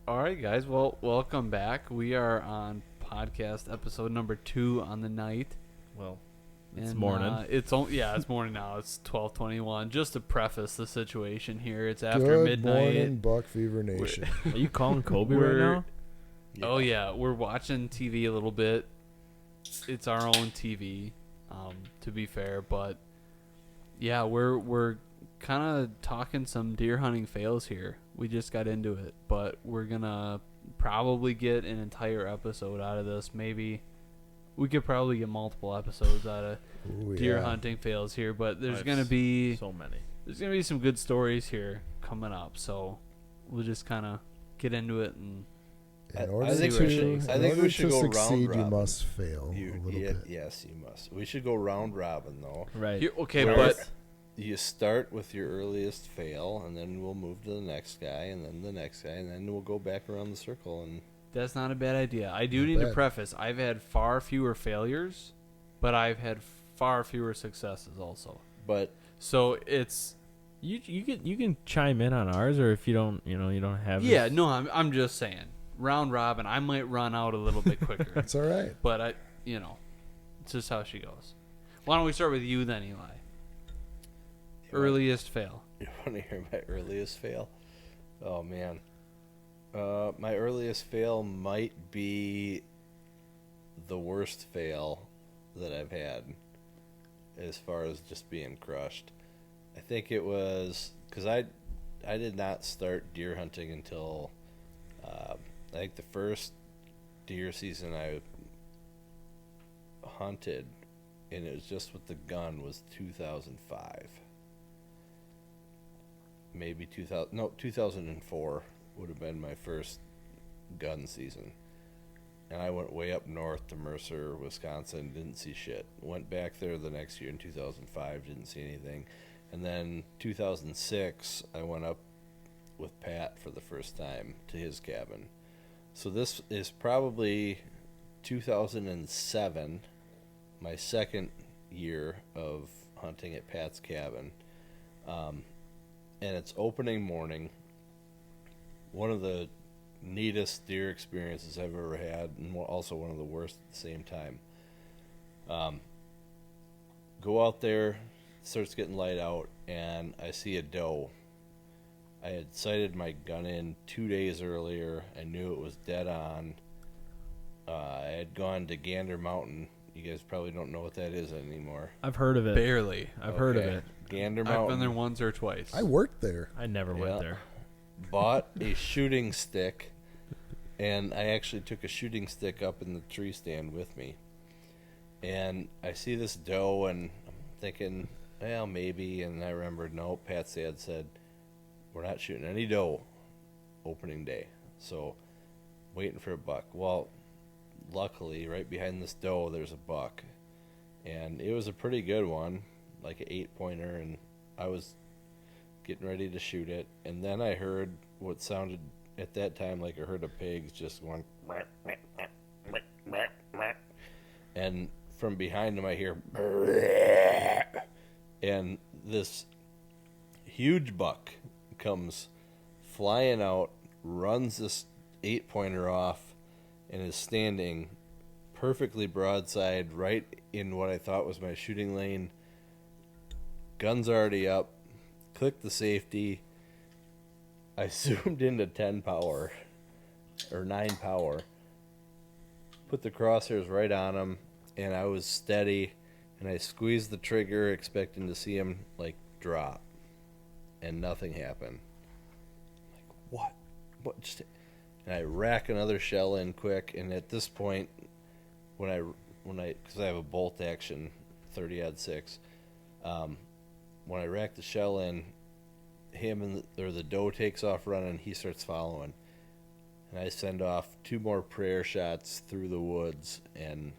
All right, guys. Well, welcome back. We are on podcast episode number 2 on the night. Well, it's And, morning. it's morning now. It's 12:21. Just to preface the situation here, it's after Good midnight. morning, Buck Fever Nation. Are you calling Kobe right now? Oh yeah, we're watching TV a little bit. It's our own TV, to be fair, but yeah, we're kind of talking some deer hunting fails here. We just got into it, but we're gonna probably get an entire episode out of this. Maybe we could probably get multiple episodes out of deer hunting fails here. But there's gonna be so many. There's gonna be some good stories here coming up. So we'll just kind of get into it and. In order I think we should to go round succeed, you robin. must fail a little bit. Yes, you must. We should go round robin, though. Right. Okay, Where but you start with your earliest fail, and then we'll move to the next guy, and then the next guy, and then we'll go back around the circle. And that's not a bad idea. I do Not need to bad. preface, I've had far fewer failures, but I've had far fewer successes also. but So it's You can chime in on ours, or if you don't, you don't have. yeah, no, I'm just saying. Round robin, I might run out a little bit quicker. That's all right. But it's just how she goes. Why don't we start with you then, Eli? Earliest fail. you want to hear my earliest fail? Oh man, my earliest fail might be the worst fail that I've had, as far as just being crushed. I think it was because I did not start deer hunting until I think the first deer season I hunted, and it was just with the gun, was 2005. Maybe 2004 would have been my first gun season. And I went way up north to Mercer, Wisconsin, didn't see shit. Went back there the next year in 2005, didn't see anything. And then 2006, I went up with Pat for the first time to his cabin. So this is probably 2007, my second year of hunting at Pat's cabin. And it's opening morning. One of the neatest deer experiences I've ever had, and also one of the worst at the same time. Go out there, it starts getting light out, and I see a doe. I had sighted my gun in 2 days earlier. I knew it was dead on. I had gone to Gander Mountain. You guys probably don't know what that is anymore. I've heard of it. Barely. I've heard of Okay. it. Gander I've Mountain. been there once or twice. I worked there. I never went there. Bought a shooting stick, and I actually took a shooting stick up in the tree stand with me. And I see this doe, and I'm thinking, well, maybe. And I remembered, no, Pat's dad said, we're not shooting any doe opening day. So, waiting for a buck. Well, luckily, right behind this doe, there's a buck. And it was a pretty good one, like an 8-pointer, and I was getting ready to shoot it. And then I heard what sounded at that time like a herd of pigs just going. And from behind him, I hear. And this huge buck comes flying out, runs this 8-pointer off, and is standing perfectly broadside right in what I thought was my shooting lane. Gun's already up. Click the safety. I zoomed into 10 power or 9 power. Put the crosshairs right on him, and I was steady, and I squeezed the trigger expecting to see him like drop, and nothing happened. I'm like, what just, and I rack another shell in quick, and at this point when I because I have a bolt action 30-06, when I rack the shell in, the doe takes off running, he starts following, and I send off 2 more prayer shots through the woods, and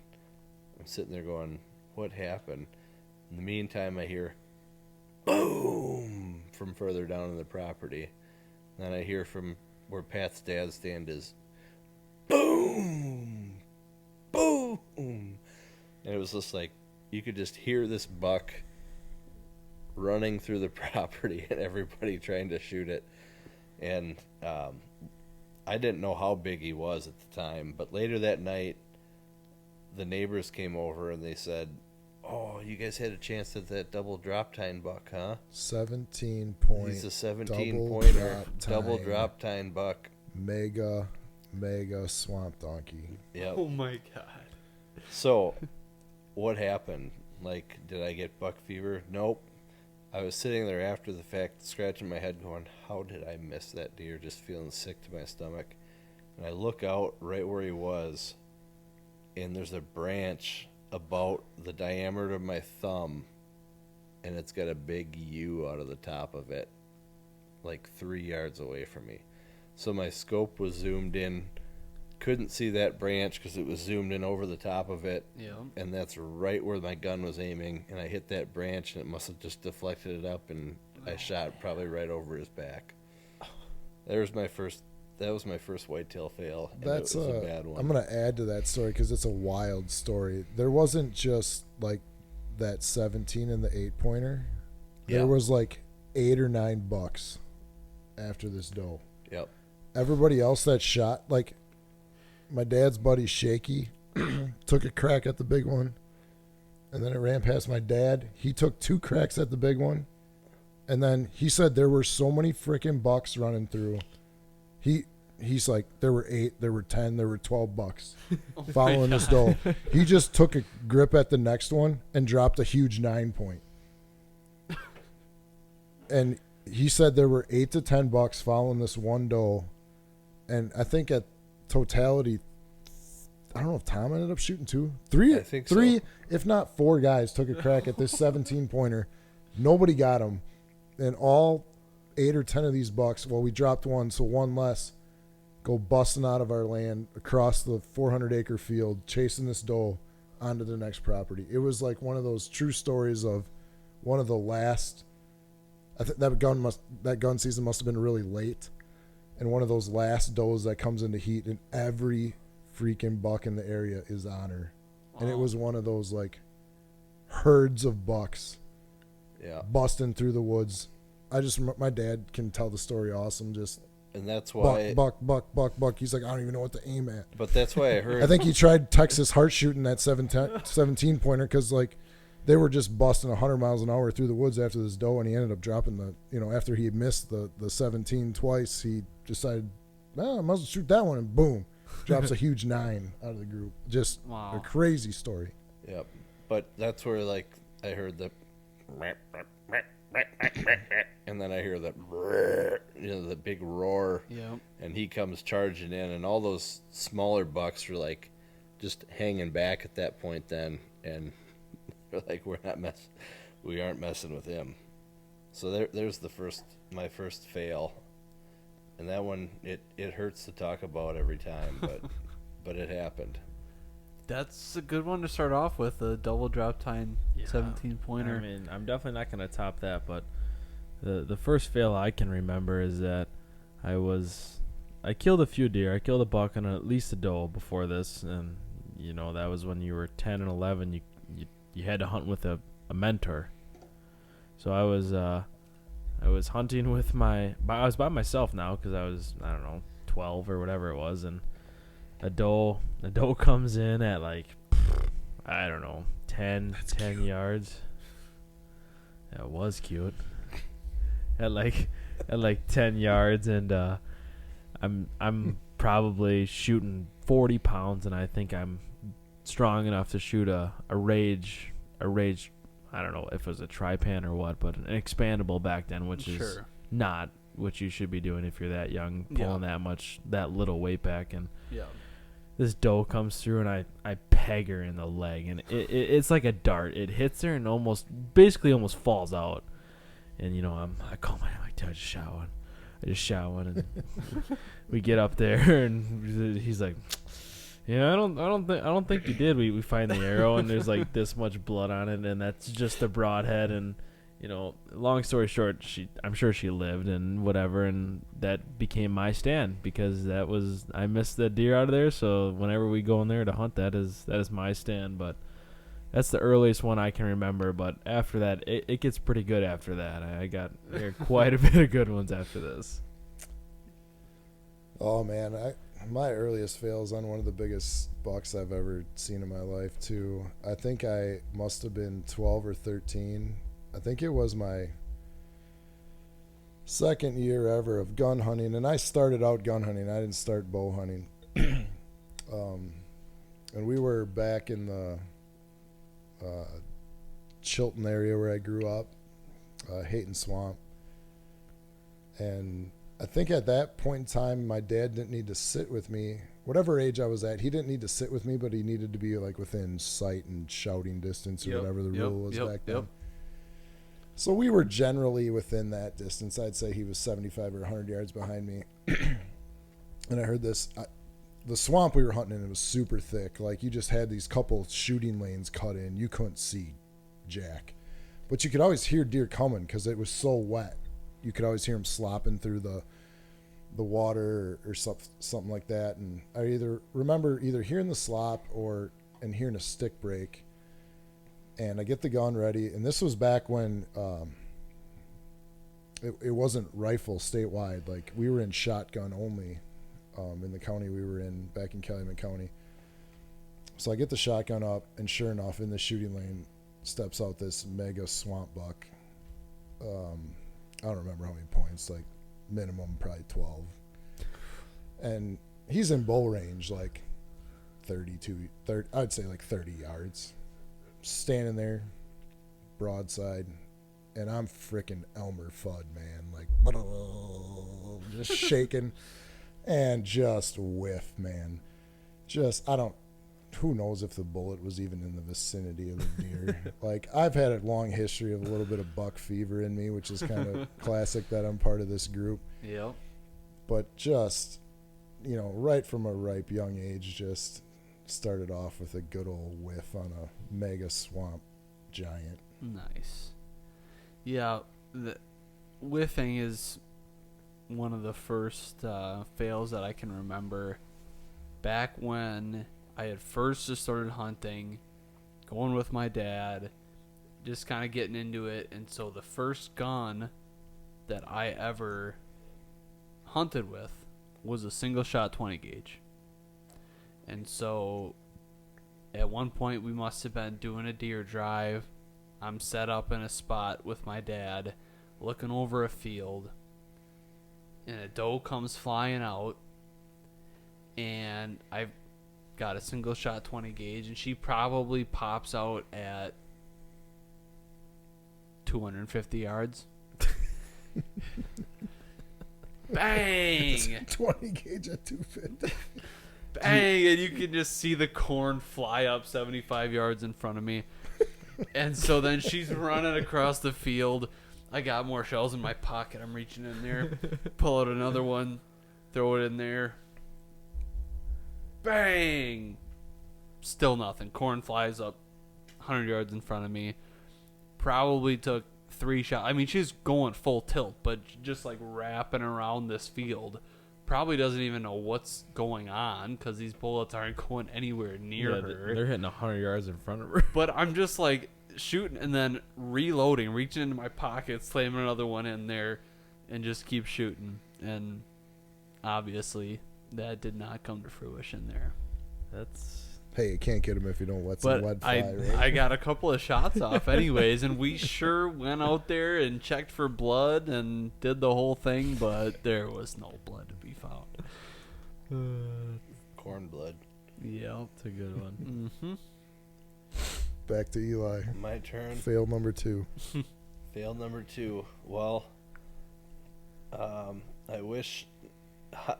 I'm sitting there going, what happened? In the meantime, I hear boom from further down in the property. And then I hear from where Pat's dad's stand is, boom, boom, and it was just like you could just hear this buck running through the property and everybody trying to shoot it. And I didn't know how big he was at the time, but later that night, the neighbors came over and they said, "Oh, you guys had a chance at that double drop tine buck, huh?" 17 point. He's a 17 double pointer, drop double tine. drop tine buck. Mega swamp donkey. Yep. Oh my god. So, what happened? Like, did I get buck fever? Nope. I was sitting there after the fact, scratching my head, going, "How did I miss that deer?" Just feeling sick to my stomach. And I look out right where he was, and there's a branch about the diameter of my thumb, and it's got a big U out of the top of it, like 3 yards away from me. So my scope was zoomed in, couldn't see that branch because it was zoomed in over the top of it, Yeah. and that's right where my gun was aiming, and I hit that branch, and it must have just deflected it up, and I shot probably right over his back. That was my first whitetail fail, and That's it was a bad one. I'm gonna add to that story because it's a wild story. There wasn't just like that 17 and the 8-pointer. There Yeah. was like 8 or 9 bucks after this doe. Yep. Everybody else that shot, like my dad's buddy Shaky, took a crack at the big one, and then it ran past my dad. He took 2 cracks at the big one, and then he said there were so many freaking bucks running through. He's like, there were 8, there were 10, there were 12 bucks following this doe. He just took a grip at the next one and dropped a huge 9-point. And he said there were 8 to 10 bucks following this one doe. And I think at totality, I don't know if Tom ended up shooting 2. 3, I think 3, so. if not 4 guys took a crack at this 17-pointer. Nobody got him. And all 8 or 10 of these bucks, well, we dropped one, so one less, go busting out of our land across the 400-acre field, chasing this doe onto the next property. It was like one of those true stories of one of the last. I think that gun season must have been really late, and one of those last does that comes into heat, and every freaking buck in the area is on her. And it was one of those like herds of bucks busting through the woods. My dad can tell the story awesome. Just And that's why buck. He's like, I don't even know what to aim at. But that's why I heard I think he tried Texas heart shooting that 17 pointer because like they were just busting 100 miles an hour through the woods after this doe, and he ended up dropping after he had missed the 17 twice, he decided, I must shoot that one, and boom, drops a huge 9 out of the group. Just a crazy story. Yep. But that's where like I heard the and then I hear the big roar. Yep. And he comes charging in, and all those smaller bucks are like just hanging back at that point then, and we're like, we aren't messing with him. So there's my first fail. And that one, it hurts to talk about every time, but it happened. That's a good one to start off with, a double drop tine 17-pointer. I mean, I'm definitely not going to top that, but the first fail I can remember is that I killed a few deer. I killed a buck and at least a doe before this, and that was when you were 10 and 11. You had to hunt with a mentor. So I was hunting with I was by myself now because I was, I don't know, 12 or whatever it was, and a doe comes in at like, I don't know, 10 yards. That was cute. At like 10 yards, and I'm probably shooting 40 pounds, and I think I'm strong enough to shoot a rage. I don't know if it was a tri-pan or what, but an expandable back then, which is not what you should be doing if you're that young, pulling that little weight back. And this doe comes through, and I peg her in the leg, and it's like a dart. It hits her and basically almost falls out. And I call my I just shot one, and we get up there, and he's like, "Yeah, I don't think you did." We find the arrow, and there's like this much blood on it, and that's just a broadhead. And long story short, I'm sure she lived and whatever, and that became my stand because I missed that deer out of there. So whenever we go in there to hunt, that is my stand. But that's the earliest one I can remember. But after that, it gets pretty good after that. I got quite a bit of good ones after this. Oh man, my earliest fails on one of the biggest bucks I've ever seen in my life too. I think I must have been 12 or 13. I think it was my second year ever of gun hunting, and I started out gun hunting. I didn't start bow hunting. And we were back in the Chilton area where I grew up, Hayton Swamp. And I think at that point in time, my dad didn't need to sit with me. Whatever age I was at, he didn't need to sit with me, but he needed to be like within sight and shouting distance or whatever the rule was back then. So we were generally within that distance. I'd say he was 75 or 100 yards behind me. And I heard this. The swamp we were hunting in, it was super thick. Like, you just had these couple shooting lanes cut in. You couldn't see jack. But you could always hear deer coming because it was so wet. You could always hear them slopping through the water or something like that. And I remember hearing the slop and hearing a stick break. And I get the gun ready. And this was back when it wasn't rifle statewide. Like, we were in shotgun only in the county we were in, back in Calumet County. So I get the shotgun up, and sure enough, in the shooting lane steps out this mega swamp buck. I don't remember how many points, like minimum probably 12. And he's in bow range, like 30, I'd say like 30 yards. Standing there, broadside, and I'm freaking Elmer Fudd, man. Like, just shaking and just whiff, man. Who knows if the bullet was even in the vicinity of the deer. Like, I've had a long history of a little bit of buck fever in me, which is kind of classic that I'm part of this group. Yep. But just, right from a ripe young age, just started off with a good old whiff on a mega swamp giant. Nice. Yeah, the whiffing is one of the first fails that I can remember. Back when I had first just started hunting, going with my dad, just kind of getting into it. And so the first gun that I ever hunted with was a single shot 20 gauge. And so at one point we must have been doing a deer drive. I'm set up in a spot with my dad, looking over a field, and a doe comes flying out, and I've got a single shot 20 gauge, and she probably pops out at 250 yards. Bang! 20 gauge at 250. Bang! And you can just see the corn fly up 75 yards in front of me. And so then she's running across the field. I got more shells in my pocket. I'm reaching in there, pull out another one, throw it in there. Bang! Still nothing. Corn flies up 100 yards in front of me. Probably took 3 shots. I mean, she's going full tilt, but just like wrapping around this field. Probably doesn't even know what's going on because these bullets aren't going anywhere near her. They're hitting 100 yards in front of her. But I'm just like shooting and then reloading, reaching into my pocket, slamming another one in there, and just keep shooting. And obviously, that did not come to fruition there. Hey, you can't get him if you don't let But some lead fly, right? I got a couple of shots off anyways, and we sure went out there and checked for blood and did the whole thing, but there was no blood to be found. Corn blood. Yep. It's a good one. Mm-hmm. Back to Eli. My turn. Fail number 2. Fail number 2. Well, I wish,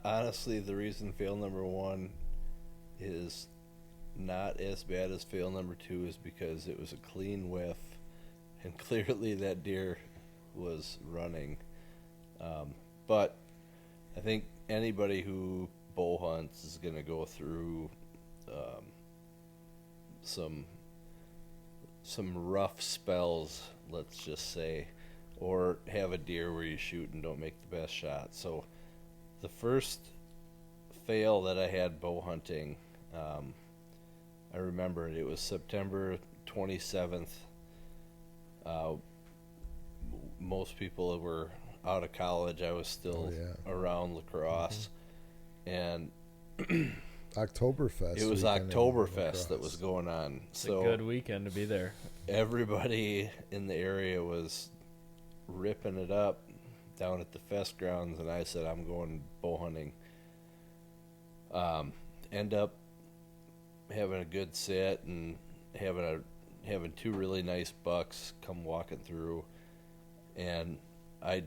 honestly, the reason fail number 1 is not as bad as fail number 2 is because it was a clean whiff, and clearly that deer was running. But I think anybody who bow hunts is going to go through some rough spells, let's just say, or have a deer where you shoot and don't make the best shot. So the first fail that I had bow hunting, I remember it was September 27th. Most people were out of college. I was still around lacrosse. and Oktoberfest. it was weekend in Oktoberfest that lacrosse. was going on. It's So a good weekend to be there. everybody in the area was ripping it up down at the fest grounds, and I said I'm going bow hunting. End up having a good sit and having two really nice bucks come walking through, and I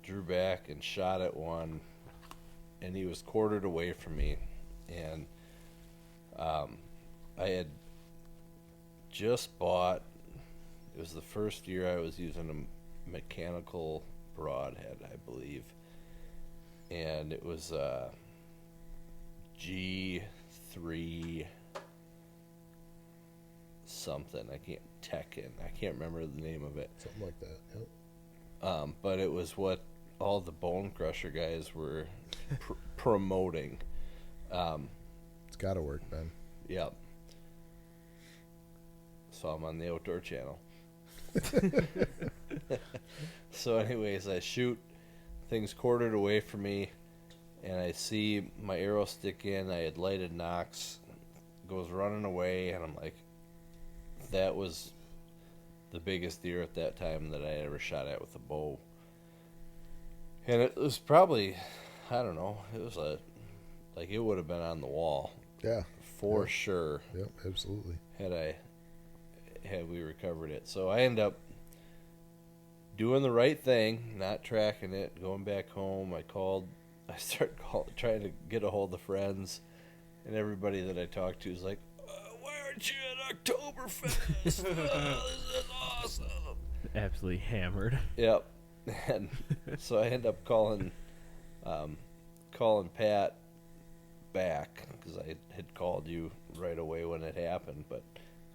drew back and shot at one, and he was quartered away from me, and I had just bought. It was the first year I was using a mechanical broadhead, I believe, and it was G3 something. I can't remember the name of it. Something like that. Yep. But it was what all the Bone Crusher guys were promoting. It's got to work, Ben. Yep. So I'm on the Outdoor Channel. So anyways, I shoot, things quartered away from me, and I see my arrow stick in. I had lighted Knox, goes running away, and I'm like, that was the biggest deer at that time that I ever shot at with a bow. And it was probably, I don't know, it was it would have been on the wall. Yeah. For sure. Yep, absolutely. Had we recovered it. So I end up doing the right thing, not tracking it, going back home. I start trying to get a hold of friends, and everybody that I talked to is like, why aren't you at Oktoberfest? This is awesome. Absolutely hammered. Yep. And so I end up calling Pat back, because I had called you right away when it happened, but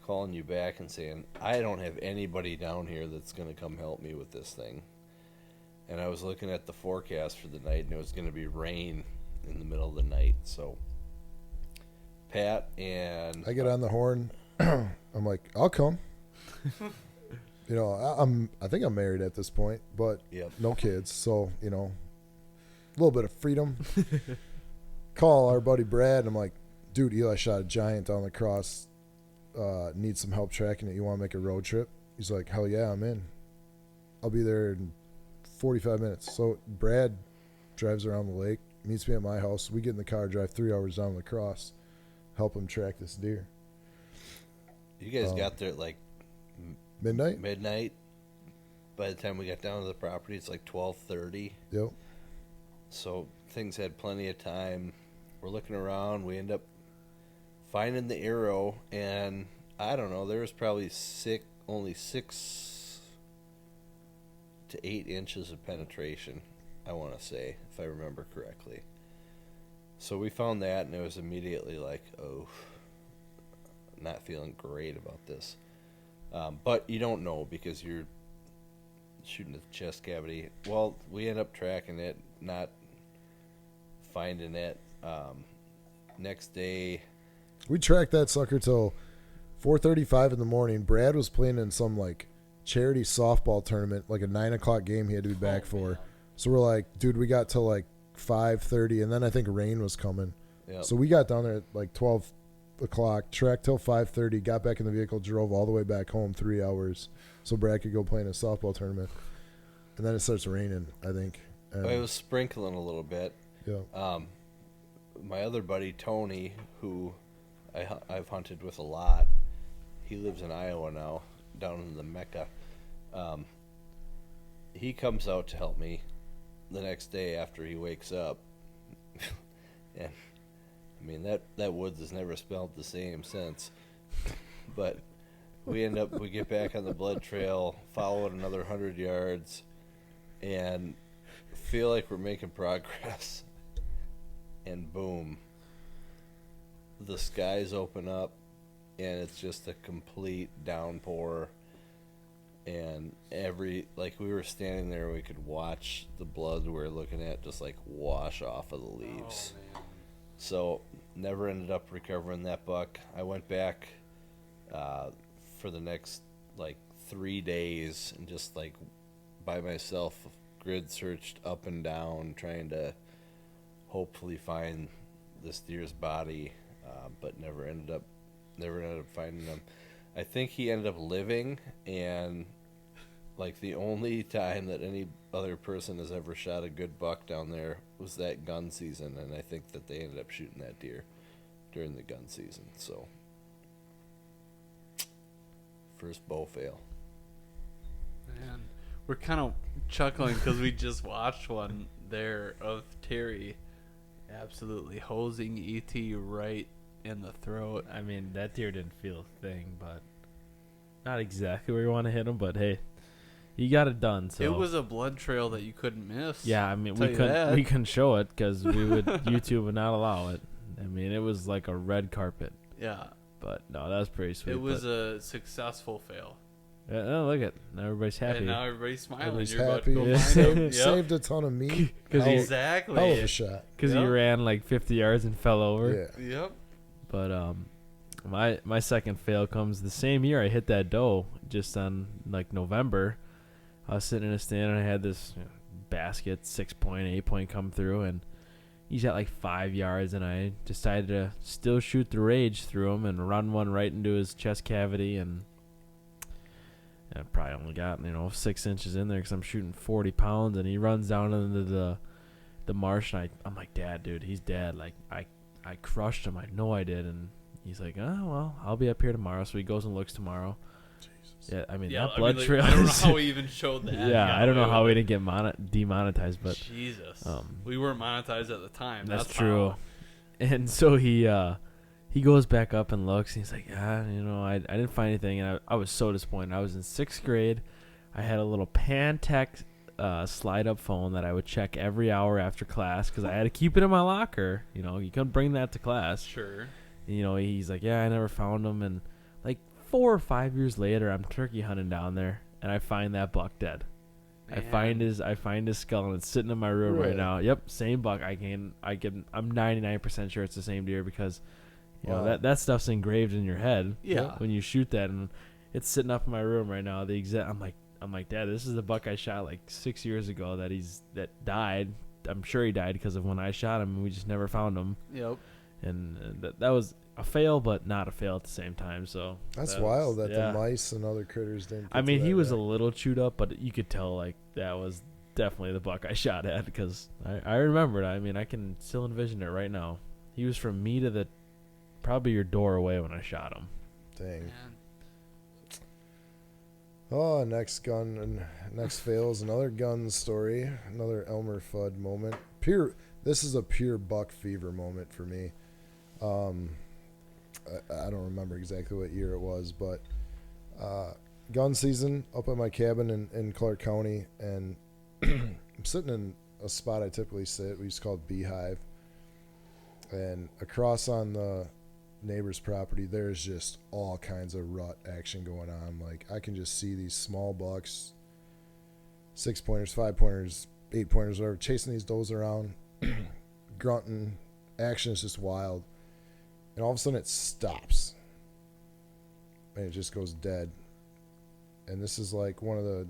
calling you back and saying, I don't have anybody down here that's going to come help me with this thing. And I was looking at the forecast for the night, and it was going to be rain in the middle of the night. So Pat and I get on the horn. I'm like, I'll come. You know, I think I'm married at this point, but Yep. no kids, so you know, a little bit of freedom. Call our buddy Brad, and I'm like, dude, Eli shot a giant down the cross. Need some help tracking it. You want to make a road trip? He's like, hell yeah, I'm in. I'll be there in 45 minutes. So Brad drives around the lake, meets me at my house. We get in the car, drive 3 hours down the cross, help him track this deer. you guys got there at like Midnight? midnight. By the time we got down to the property, it's like 12:30. Yep. So things had plenty of time. We're looking around. We end up finding the arrow, and I don't know, there was probably only 6 to 8 inches of penetration, I want to say, if I remember correctly. So we found that, and it was immediately like, oh, not feeling great about this. But you don't know, because you're shooting at the chest cavity. Well, we end up tracking it, not finding it. Next day, We tracked that sucker till 4:35 in the morning. Brad was playing in some like charity softball tournament, like a 9 o'clock game he had to be back for. man. So we're like, dude, we got till like 5:30, and then I think rain was coming. yep. So we got down there at like 12 o'clock, tracked till 5:30, got back in the vehicle, drove all the way back home 3 hours, so Brad could go play in a softball tournament. And then it starts raining, I think. And, It was sprinkling a little bit. yeah. My other buddy Tony, who I've hunted with a lot, he lives in Iowa now, down in the Mecca. He comes out to help me the next day after he wakes up, and I mean that woods has never smelled the same since. But we get back on the blood trail, follow it another 100 yards, and feel like we're making progress. And boom, the skies open up, and it's just a complete downpour. And we were standing there, we could watch the blood we were looking at just like wash off of the leaves. Oh, man. So never ended up recovering that buck. I went back for the next like 3 days, and just like by myself grid searched up and down, trying to hopefully find this deer's body, but never ended up finding him. I think he ended up living, and like the only time that any other person has ever shot a good buck down there was that gun season, and I think that they ended up shooting that deer during the gun season. So first bow fail. Man, we're kind of chuckling because we just watched one there of Terry absolutely hosing ET right in the throat. I mean, that deer didn't feel a thing, but not exactly where you want to hit him. But hey, you got it done. So It was a blood trail that you couldn't miss. yeah. I mean, Tell you that. we couldn't show it because YouTube would not allow it. I mean, it was like a red carpet. Yeah. But no, that was pretty sweet. It was a successful fail. Yeah, oh, look at now everybody's happy. And now everybody's smiling. Everybody's You're happy. about to go Yeah. find him. Yep. Saved a ton of meat. Exactly. Hell of a shot. Because he Yep. ran like 50 yards and fell over. Yeah. Yep. But my second fail comes the same year I hit that doe, just on like November. I was sitting in a stand and I had this basket 6-point, 8-point come through, and he's at like 5 yards, and I decided to still shoot the rage through him and run one right into his chest cavity, and I probably only got 6 inches in there because I'm shooting 40 pounds, and he runs down into the marsh, and I'm like, Dad, dude, he's dead. Like I crushed him. I know I did. And he's like, oh well, I'll be up here tomorrow. So he goes and looks tomorrow. Jesus. Yeah, I mean, Yeah, that blood trail. I don't know is- how we even showed that. yeah, I don't know how we didn't get demonetized, but Jesus. um, We weren't monetized at the time. that's That's true. how. And so he goes back up and looks, and he's like, I didn't find anything, and I was so disappointed. I was in 6th grade. I had a little Pantech slide up phone that I would check every hour after class because I had to keep it in my locker. You couldn't bring that to class. Sure. And, he's like, I never found him. And like 4 or 5 years later, I'm turkey hunting down there, and I find that buck dead. I find his skull, and it's sitting in my room right Really? now. Yep, same buck. I'm 99% sure it's the same deer because Wow. that stuff's engraved in your head. Yeah. When you shoot that, and it's sitting up in my room right now. I'm like, Dad, this is the buck I shot like 6 years ago that died. I'm sure he died because of when I shot him, and we just never found him. Yep. And that was a fail, but not a fail at the same time. So That's wild that yeah. the mice and other critters didn't. I get mean, to he that was a yet. little chewed up, but you could tell like that was definitely the buck I shot at because I remembered. I mean, I can still envision it right now. He was from me to probably your door away when I shot him. Dang. Man. Oh, next fail is another gun story, another Elmer Fudd moment. This is a pure buck fever moment for me. I don't remember exactly what year it was, but gun season up at my cabin in Clark County, and I'm sitting in a spot I typically sit. We used to call it Beehive, and across on the neighbor's property, there's just all kinds of rut action going on. Like, I can just see these small bucks, 6-pointers, 5-pointers, 8-pointers, whatever, chasing these does around, grunting. Action is just wild. And all of a sudden it stops. And it just goes dead. And this is like one of the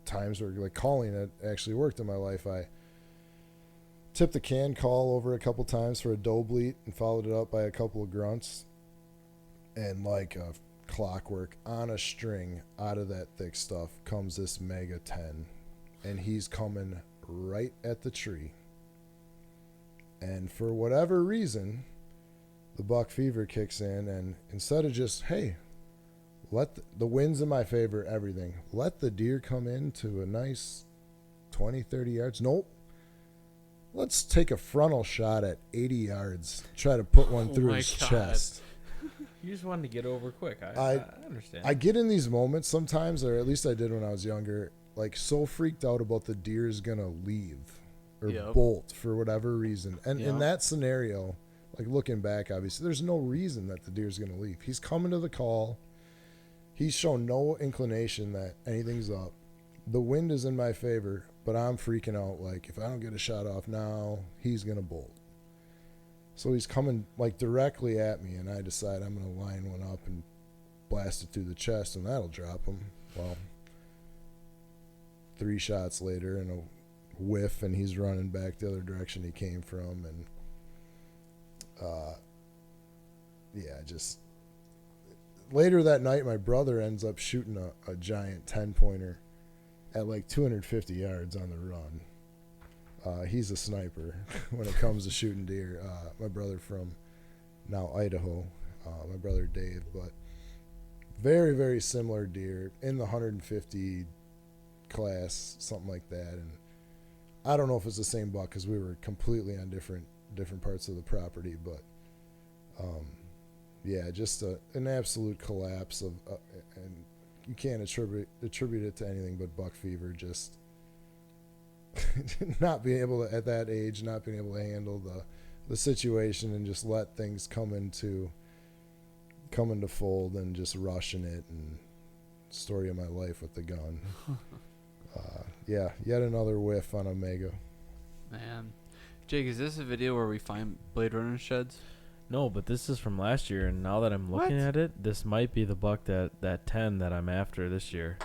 times where like calling it actually worked in my life. I tipped the can call over a couple times for a doe bleat and followed it up by a couple of grunts, and like a clockwork on a string out of that thick stuff comes this mega 10, and he's coming right at the tree. And for whatever reason, the buck fever kicks in, and instead of just, hey, let the wind's in my favor, everything, let the deer come into a nice 20-30 yards, nope, let's take a frontal shot at 80 yards. Try to put one through my his God. chest. You just wanted to get over quick. I understand. I get in these moments sometimes, or at least I did when I was younger, like so freaked out about the deer is going to leave or Yep. bolt for whatever reason. And in Yep. that scenario, like looking back, obviously, there's no reason that the deer is going to leave. He's coming to the call. He's shown no inclination that anything's up. The wind is in my favor, but I'm freaking out. Like, if I don't get a shot off now, he's going to bolt. So he's coming like directly at me, and I decide I'm going to line one up and blast it through the chest, and that'll drop him. Well, 3 shots later and a whiff, and he's running back the other direction he came from, and just later that night, my brother ends up shooting a giant 10-pointer at like 250 yards on the run. He's a sniper when it comes to shooting deer. My brother from now Idaho, my brother Dave, but very, very similar deer in the 150 class, something like that. And I don't know if it's the same buck because we were completely on different parts of the property, but just an absolute collapse of, and you can't attribute it to anything but buck fever. Just not being able to, at that age, not being able to handle the situation and just let things come into fold and just rushing it, and story of my life with the gun. Yet another whiff on Omega. Man. Jake, is this a video where we find Blade Runner sheds? No, but this is from last year, and now that I'm looking at it, this might be the buck that 10 that I'm after this year.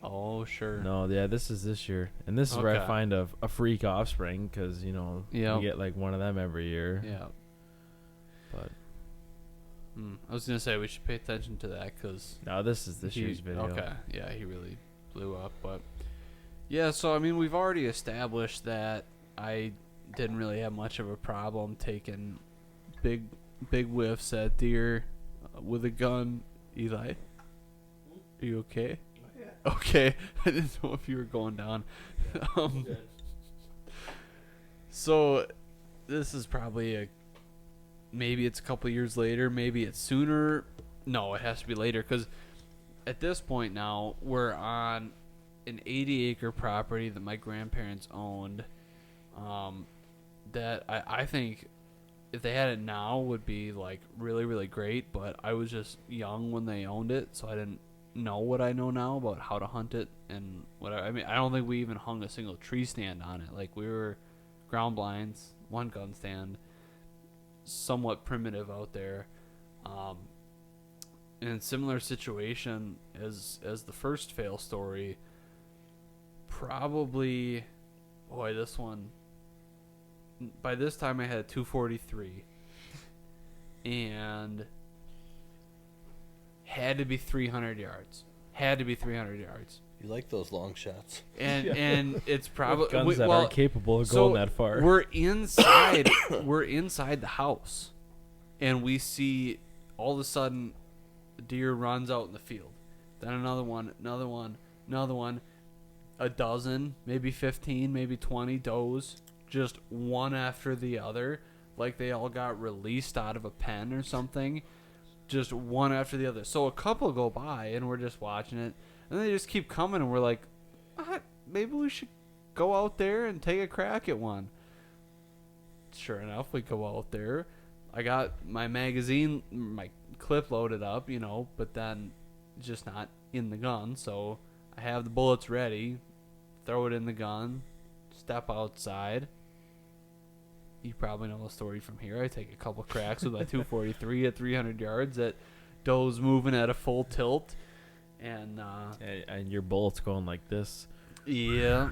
Oh, sure. No, yeah, this is this year. And this is where I find a freak offspring because, you get like one of them every year. Yeah. But I was going to say we should pay attention to that because... No, this is this year's video. Okay. Yeah, he really blew up. But, yeah, so, I mean, we've already established that I didn't really have much of a problem taking big whiffs at deer with a gun. Eli, are you okay? Yeah. Okay. I didn't know if you were going down. So this is probably maybe it's a couple years later, maybe it's sooner. No, it has to be later because at this point now we're on an 80-acre property that my grandparents owned, that I think if they had it now would be like really, really great, but I was just young when they owned it, so I didn't know what I know now about how to hunt it and whatever. I mean, I don't think we even hung a single tree stand on it. Like, we were ground blinds, one gun stand, somewhat primitive out there. In similar situation as the first fail story, probably, boy, this one, by this time I had a 243 and had to be 300 yards. You like those long shots. And it's probably guns that aren't capable of going that far. We're inside the house, and we see all of a sudden a deer runs out in the field. Then another one, a dozen, maybe 15, maybe 20 does, just one after the other, like they all got released out of a pen or something, just one after the other. So a couple go by, and we're just watching it, and they just keep coming, and we're like, maybe we should go out there and take a crack at one. Sure enough, we go out there. I got my magazine, my clip loaded up, but then just not in the gun, so I have the bullets ready, throw it in the gun, step outside. You probably know the story from here. I take a couple cracks with my 243 at 300 yards at does moving at a full tilt, and your bullet's going like this. Yeah,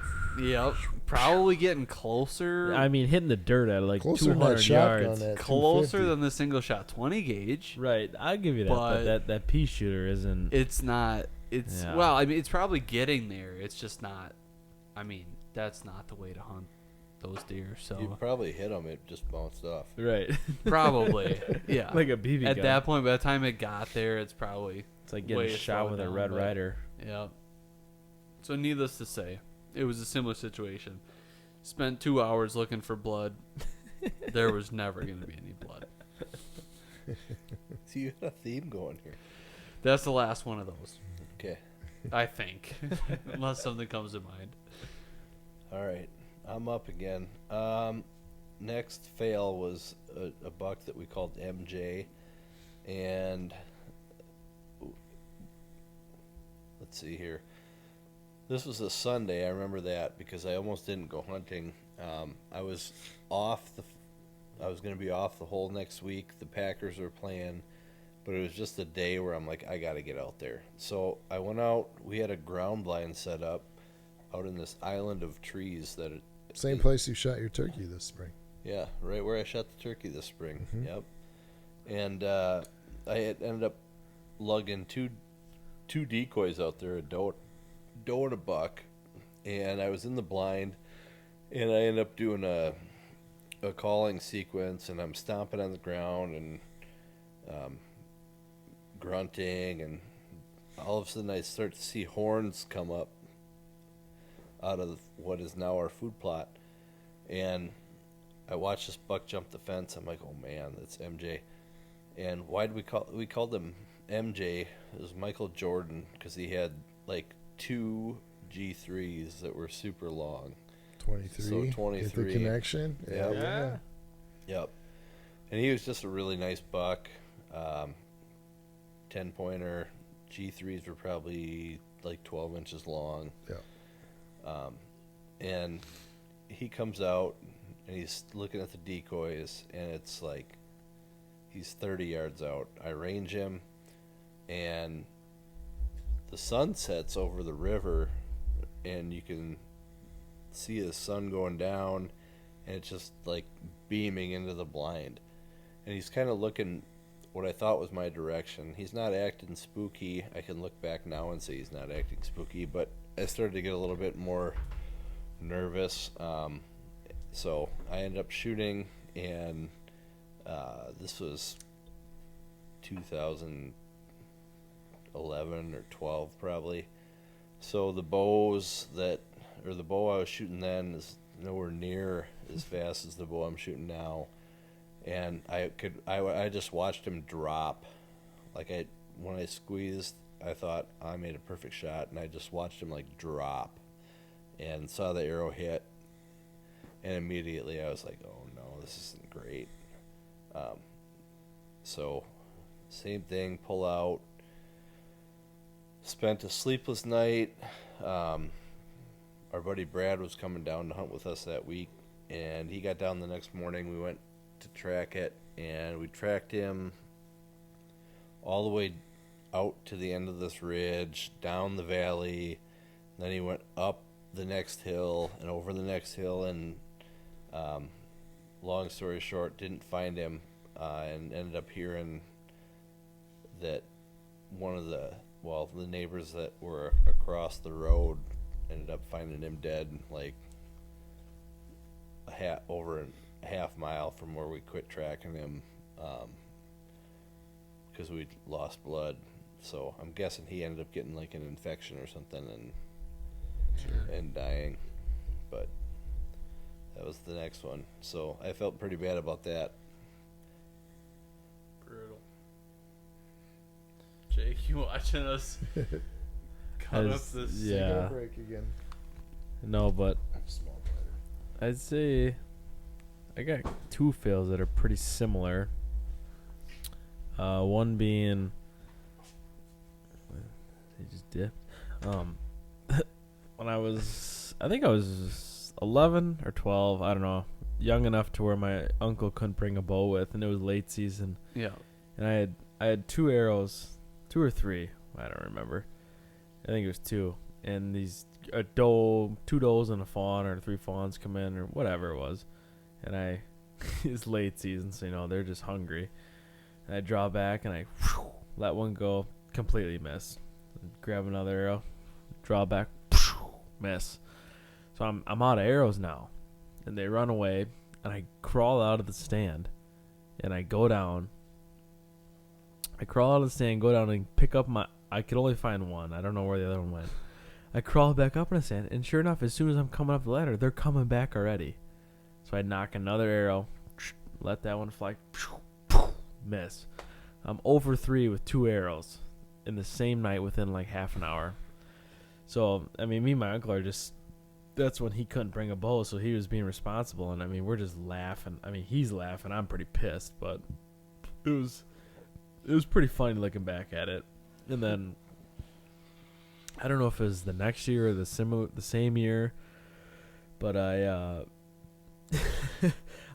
probably getting closer. I mean, hitting the dirt at like Closer 200 yards. Closer than the single shot 20 gauge. Right, I'll give you that. But that pea shooter isn't. It's not. It's well, I mean, it's probably getting there. It's just not. I mean, that's not the way to hunt those deer. So you probably hit them. It just bounced off. Right. Probably. Yeah. Like a BB gun. At that point, by the time it got there, it's probably. It's like getting shot with a Red Ryder. Yeah. So needless to say, it was a similar situation. Spent 2 hours looking for blood. There was never going to be any blood. So you got a theme going here. That's the last one of those. Okay. I think. Unless something comes to mind. All right. I'm up again. Next fail was a buck that we called MJ. And let's see here. This was a Sunday. I remember that because I almost didn't go hunting. I was going to be off the whole next week. The Packers were playing, but it was just a day where I'm like, I got to get out there. So I went out. We had a ground blind set up out in this island of trees that Same place you shot your turkey this spring. Yeah, right where I shot the turkey this spring. Mhm. Yep. And I had ended up lugging two decoys out there, a doe and a buck, and I was in the blind, and I ended up doing a calling sequence, and I'm stomping on the ground and grunting, and all of a sudden I start to see horns come up out of what is now our food plot, and I watched this buck jump the fence. I'm like, oh man, that's MJ. And why did we called him MJ? It was Michael Jordan, because he had like 2 G3s that were super long. 23. So 23. Get the connection. Yep. Yeah. Yep. And he was just a really nice buck. 10-pointer. G3s were probably like 12 inches long. Yeah. And he comes out and he's looking at the decoys, and it's like he's 30 yards out. I range him, and the sun sets over the river, and you can see the sun going down, and it's just like beaming into the blind. And he's kind of looking what I thought was my direction. He's not acting spooky. I can look back now and say he's not acting spooky, but I started to get a little bit more nervous. So I ended up shooting, and this was 2011 or 12 probably. So the bow I was shooting then is nowhere near as fast as the bow I'm shooting now. And I just watched him drop. When I squeezed, I thought I made a perfect shot, and I just watched him like drop and saw the arrow hit. And immediately I was like, oh no, this isn't great. So same thing, pull out. Spent a sleepless night. Our buddy Brad was coming down to hunt with us that week, and he got down the next morning. We went to track it, and we tracked him all the way out to the end of this ridge, down the valley. Then he went up the next hill and over the next hill, and long story short, didn't find him, and ended up hearing that one of the neighbors that were across the road ended up finding him dead, like over a half mile from where we quit tracking him, because we'd lost blood. So I'm guessing he ended up getting like an infection or something and dying. But that was the next one. So I felt pretty bad about that. Brutal. Jake, you watching us cut up this? Yeah. Break again. No, but Small bladder. I'd say I got 2 fails that are pretty similar. One being he just dipped. When I think I was 11 or 12, I don't know, young enough to where my uncle couldn't bring a bow with, and it was late season. Yeah. And I had 2 arrows, 2 or 3, I don't remember. I think it was 2. And a doe, 2 does and a fawn, or 3 fawns come in, or whatever it was. And it's late season, so they're just hungry. And I draw back and I let one go, completely miss. Grab another arrow, draw back, miss. So I'm out of arrows now, and they run away, and I crawl out of the stand, and I go down. I crawl out of the stand, go down and pick up I could only find one. I don't know where the other one went. I crawl back up in the stand, and sure enough, as soon as I'm coming up the ladder, they're coming back already. So I knock another arrow, let that one fly, miss. I'm over 3 with 2 arrows in the same night within like half an hour. So, I mean, me and my uncle are just, that's when he couldn't bring a bow, so he was being responsible, and I mean, we're just laughing. I mean, he's laughing, I'm pretty pissed, but it was pretty funny looking back at it. And then I don't know if it was the next year or the same year, but I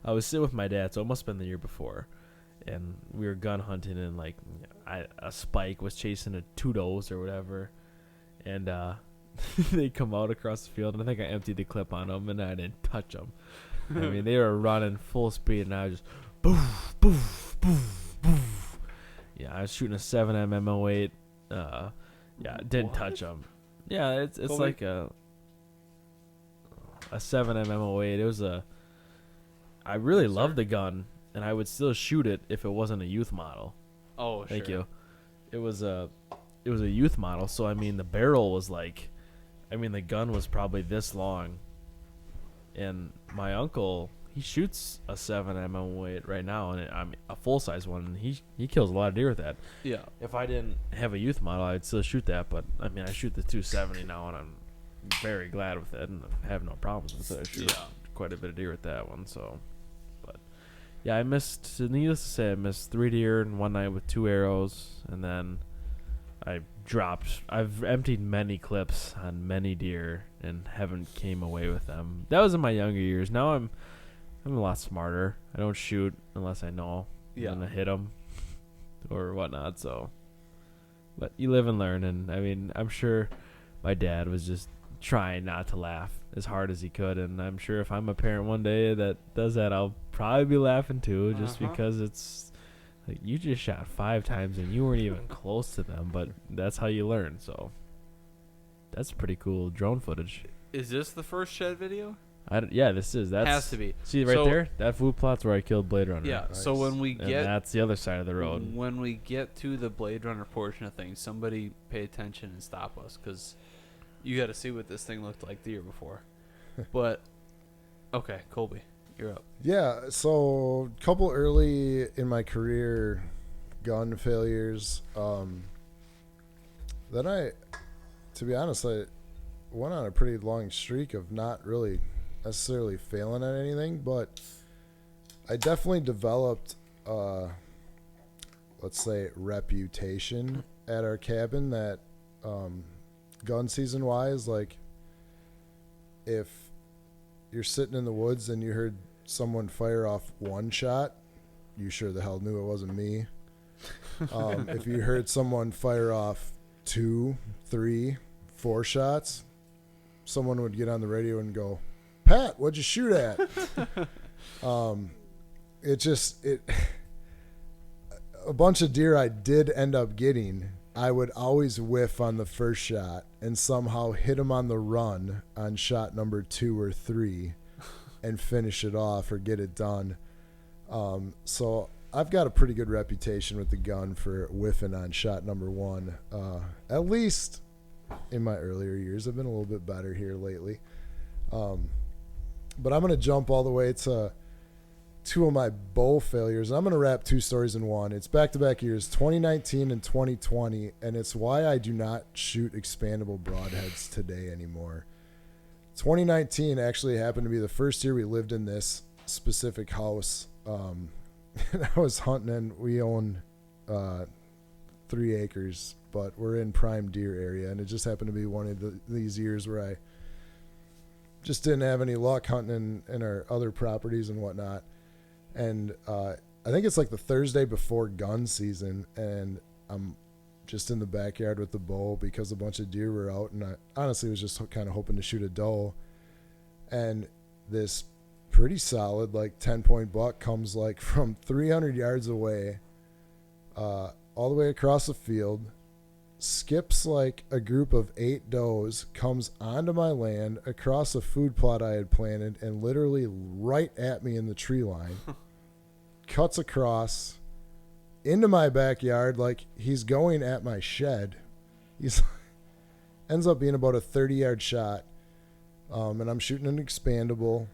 was sitting with my dad, so it must have been the year before, and we were gun hunting, and like a spike was chasing a 2 does or whatever, and they come out across the field, and I think I emptied the clip on them, and I didn't touch them. I mean, they were running full speed, and I was just boof, boof, boof, boof. Yeah, I was shooting a 7mm 08. Yeah, didn't touch them. Yeah, it's like a 7mm 08. It was I really loved the gun, and I would still shoot it if it wasn't a youth model. Oh, Thank sure. you. It was a youth model, so I mean the barrel was like, I mean the gun was probably this long, and my uncle, he shoots a 7mm 08 right now, and I'm a full size one. And he kills a lot of deer with that. Yeah. If I didn't have a youth model, I'd still shoot that, but I mean I shoot the 270 now, and I'm very glad with it, and I have no problems with it. I shoot quite a bit of deer with that one, so. But yeah, I missed. Needless to say, I missed 3 deer in one night with 2 arrows, and then I've emptied many clips on many deer and haven't came away with them. That was in my younger years. Now I'm a lot smarter. I don't shoot unless I know I'm gonna hit them or whatnot. So, but you live and learn, and I mean, I'm sure my dad was just trying not to laugh as hard as he could, and I'm sure if I'm a parent one day that does that, I'll probably be laughing too, just because it's like, you just shot 5 times and you weren't even close to them, but that's how you learn. So that's pretty cool drone footage. Is this the first shed video? Yeah, this is. That has to be. See right there? That food plot's where I killed Blade Runner. Yeah. Nice. So when we And get that's the other side of the road. When we get to the Blade Runner portion of things, somebody pay attention and stop us, because you got to see what this thing looked like the year before. But okay, Colby, you're up. Yeah, so a couple early in my career gun failures. Then to be honest, I went on a pretty long streak of not really necessarily failing at anything, but I definitely developed, let's say, reputation at our cabin that gun season wise, like if you're sitting in the woods and you heard someone fire off one shot, you sure the hell knew it wasn't me. If you heard someone fire off 2, 3, 4 shots, someone would get on the radio and go, "Pat, what'd you shoot at?" A bunch of deer I did end up getting, I would always whiff on the first shot and somehow hit them on the run on shot number 2 or 3 and finish it off or get it done. So I've got a pretty good reputation with the gun for whiffing on shot number 1. At least in my earlier years. I've been a little bit better here lately. But I'm going to jump all the way to 2 of my bow failures. I'm going to wrap 2 stories in one. It's back-to-back years, 2019 and 2020, and it's why I do not shoot expandable broadheads today anymore. 2019 actually happened to be the first year we lived in this specific house. And I was hunting, and we own 3 acres, but we're in prime deer area, and it just happened to be one of these years where I just didn't have any luck hunting in our other properties and whatnot. And I think it's like the Thursday before gun season, and I'm just in the backyard with the bow because a bunch of deer were out, and I honestly was just kind of hoping to shoot a doe. And this pretty solid, like 10-point buck comes like from 300 yards away, all the way across the field, skips like a group of 8 does, comes onto my land across a food plot I had planted, and literally right at me in the tree line, cuts across into my backyard like he's going at my shed. He's ends up being about a 30-yard shot, and I'm shooting an expandable.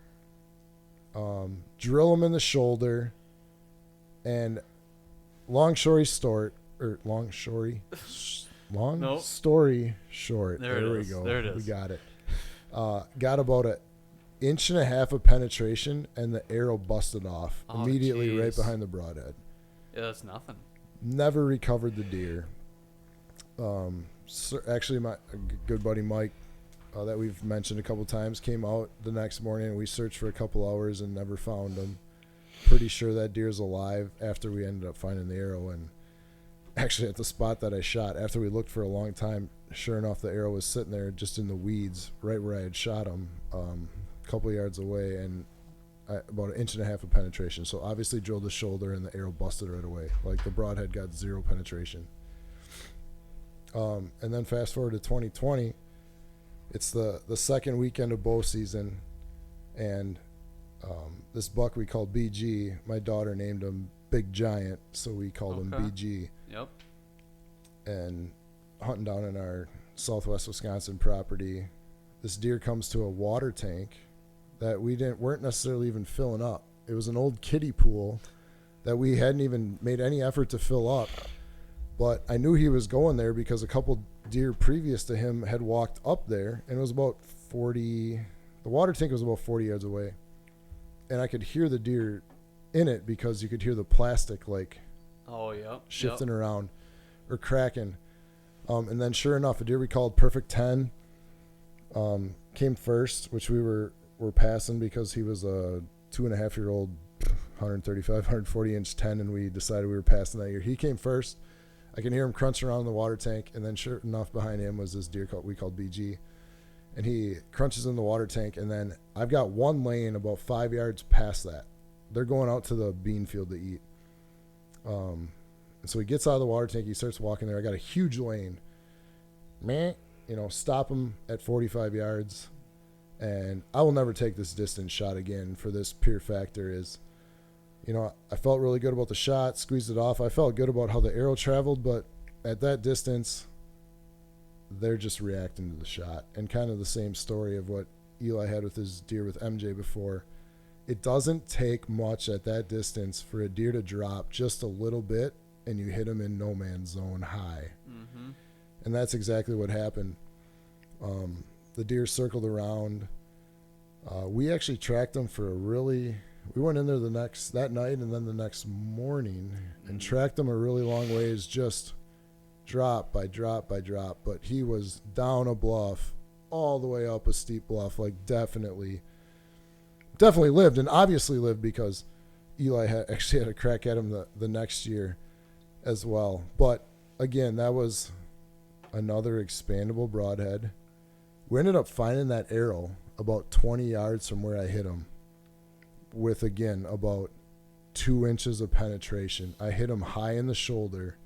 Drill him in the shoulder, and long story short. There we go. There it is. We got it. Got about an 1.5 inches of penetration, and the arrow busted off immediately right behind the broadhead. Yeah, that's nothing. Never recovered the deer. Actually, my good buddy Mike, that we've mentioned a couple times, came out the next morning, and we searched for a couple hours and never found him. Pretty sure that deer's alive after we ended up finding the arrow, and actually at the spot that I shot. After we looked for a long time, sure enough, the arrow was sitting there just in the weeds, right where I had shot him, a couple yards away, and about 1.5 inches of penetration. So obviously drilled the shoulder, and the arrow busted right away. Like the broadhead got 0 penetration. And then fast forward to 2020, it's the second weekend of bow season, and this buck we called BG, my daughter named him Big Giant, so we called him BG. Yep. And hunting down in our southwest Wisconsin property, this deer comes to a water tank that we weren't necessarily even filling up. It was an old kiddie pool that we hadn't even made any effort to fill up. But I knew he was going there because a couple deer previous to him had walked up there, and it was about 40. The water tank was about 40 yards away, and I could hear the deer in it because you could hear the plastic like shifting around or cracking. And then sure enough, a deer we called Perfect 10 came first, which we were passing because he was a 2.5-year-old 135, 140 inch 10, and we decided we were passing that year. He came first. I can hear him crunching around in the water tank, and then sure enough behind him was this deer we called BG, and he crunches in the water tank, and then I've got one lane about 5 yards past that. They're going out to the bean field to eat. And so he gets out of the water tank, he starts walking there. I got a huge lane. Stop him at 45 yards, and I will never take this distance shot again for this pure factor is, I felt really good about the shot, squeezed it off. I felt good about how the arrow traveled, but at that distance, they're just reacting to the shot. And kind of the same story of what Eli had with his deer with MJ before. It doesn't take much at that distance for a deer to drop just a little bit, and you hit him in no man's zone high. Mm-hmm. And that's exactly what happened. The deer circled around. We actually tracked them for we went in there that night and then the next morning and tracked them a really long ways, just drop by drop by drop. But he was down a bluff all the way up a steep bluff, like definitely lived, and obviously lived because Eli actually had a crack at him the next year as well. But again, that was another expandable broadhead. We ended up finding that arrow about 20 yards from where I hit him with, again, about 2 inches of penetration. I hit him high in the shoulder.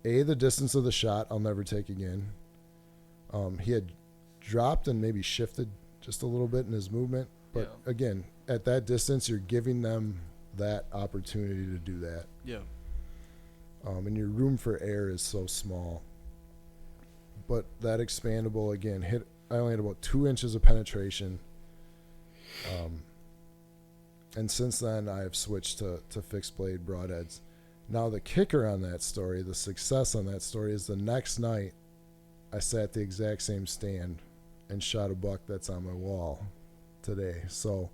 The distance of the shot I'll never take again. He had dropped and maybe shifted just a little bit in his movement. But again, at that distance, you're giving them that opportunity to do that. Yeah. And your room for air is so small. But that expandable, again, I only had about 2 inches of penetration. And since then, I have switched to fixed blade broadheads. Now, the kicker on that story, the success on that story, is the next night I sat at the exact same stand and shot a buck that's on my wall today. So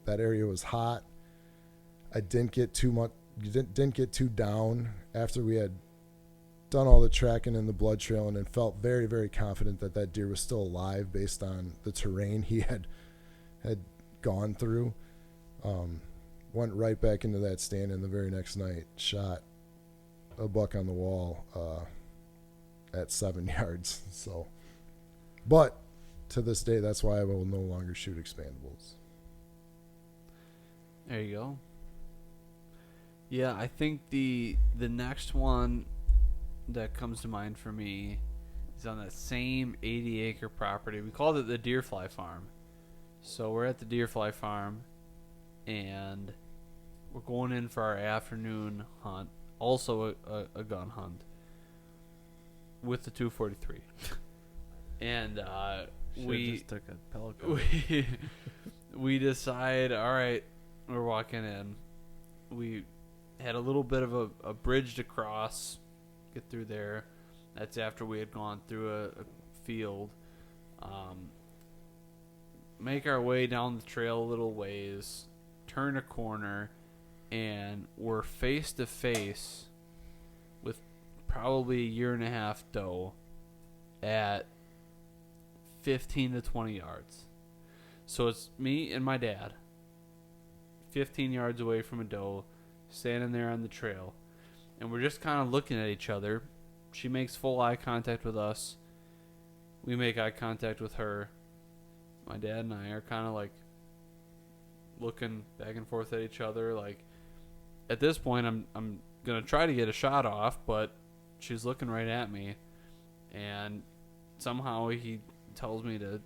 that area was hot. I didn't get too down after we had done all the tracking and the blood trailing, and felt very, very confident that deer was still alive based on the terrain he had gone through. Went right back into that stand, and the very next night shot a buck on the wall at 7 yards. So, but to this day, that's why I will no longer shoot expandables. There you go. Yeah, I think the next one that comes to mind for me is on that same 80-acre property. We called it the Deerfly Farm. So we're at the Deerfly Farm, and we're going in for our afternoon hunt, also a gun hunt, with the 243. And we just took a pellet. we decide, all right, we're walking in. We had a little bit of a bridge to cross, get through there. That's after we had gone through a field. Make our way down the trail a little ways, turn a corner, and we're face to face with probably 1.5 year doe at 15 to 20 yards. So it's me and my dad, 15 yards away from a doe, standing there on the trail, and we're just kind of looking at each other. She makes full eye contact with us. We make eye contact with her. My dad and I are kind of like looking back and forth at each other. Like, at this point, I'm gonna try to get a shot off, but she's looking right at me, and somehow he tells me to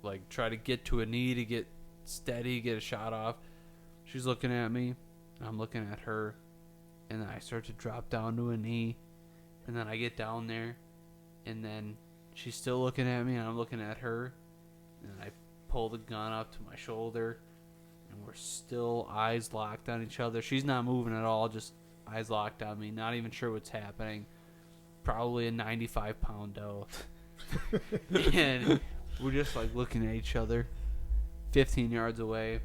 like try to get to a knee to get steady, get a shot off. She's looking at me, I'm looking at her, and then I start to drop down to a knee, and then I get down there, and then she's still looking at me, and I'm looking at her, and I pull the gun up to my shoulder, and we're still eyes locked on each other. She's not moving at all, just eyes locked on me, not even sure what's happening. Probably a 95-pound doe. And we're just like looking at each other 15 yards away.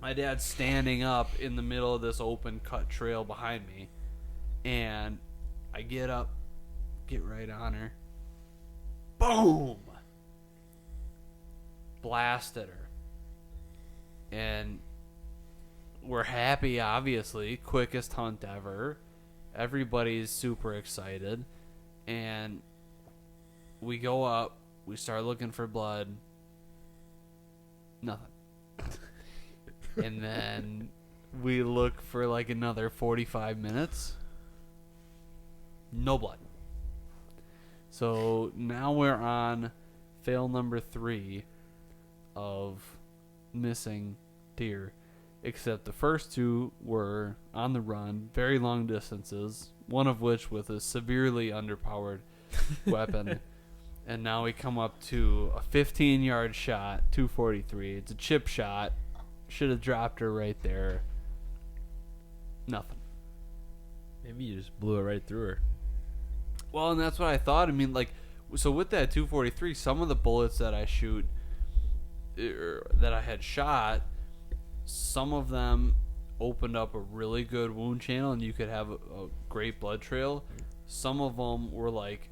My dad's standing up in the middle of this open cut trail behind me, and I get up, get right on her. Boom! Blasted her. And we're happy, obviously. Quickest hunt ever. Everybody's super excited. And we go up. We start looking for blood. Nothing. And then we look for like another 45 minutes. No blood. So now we're on fail number 3 of missing deer. Except the first 2 were on the run, very long distances, one of which with a severely underpowered weapon. And now we come up to a 15-yard shot, 243. It's a chip shot. Should have dropped her right there. Nothing. Maybe you just blew it right through her. Well, and that's what I thought. I mean, like, so with that 243, some of the bullets that I shoot, that I had shot, some of them opened up a really good wound channel and you could have a great blood trail. Some of them were like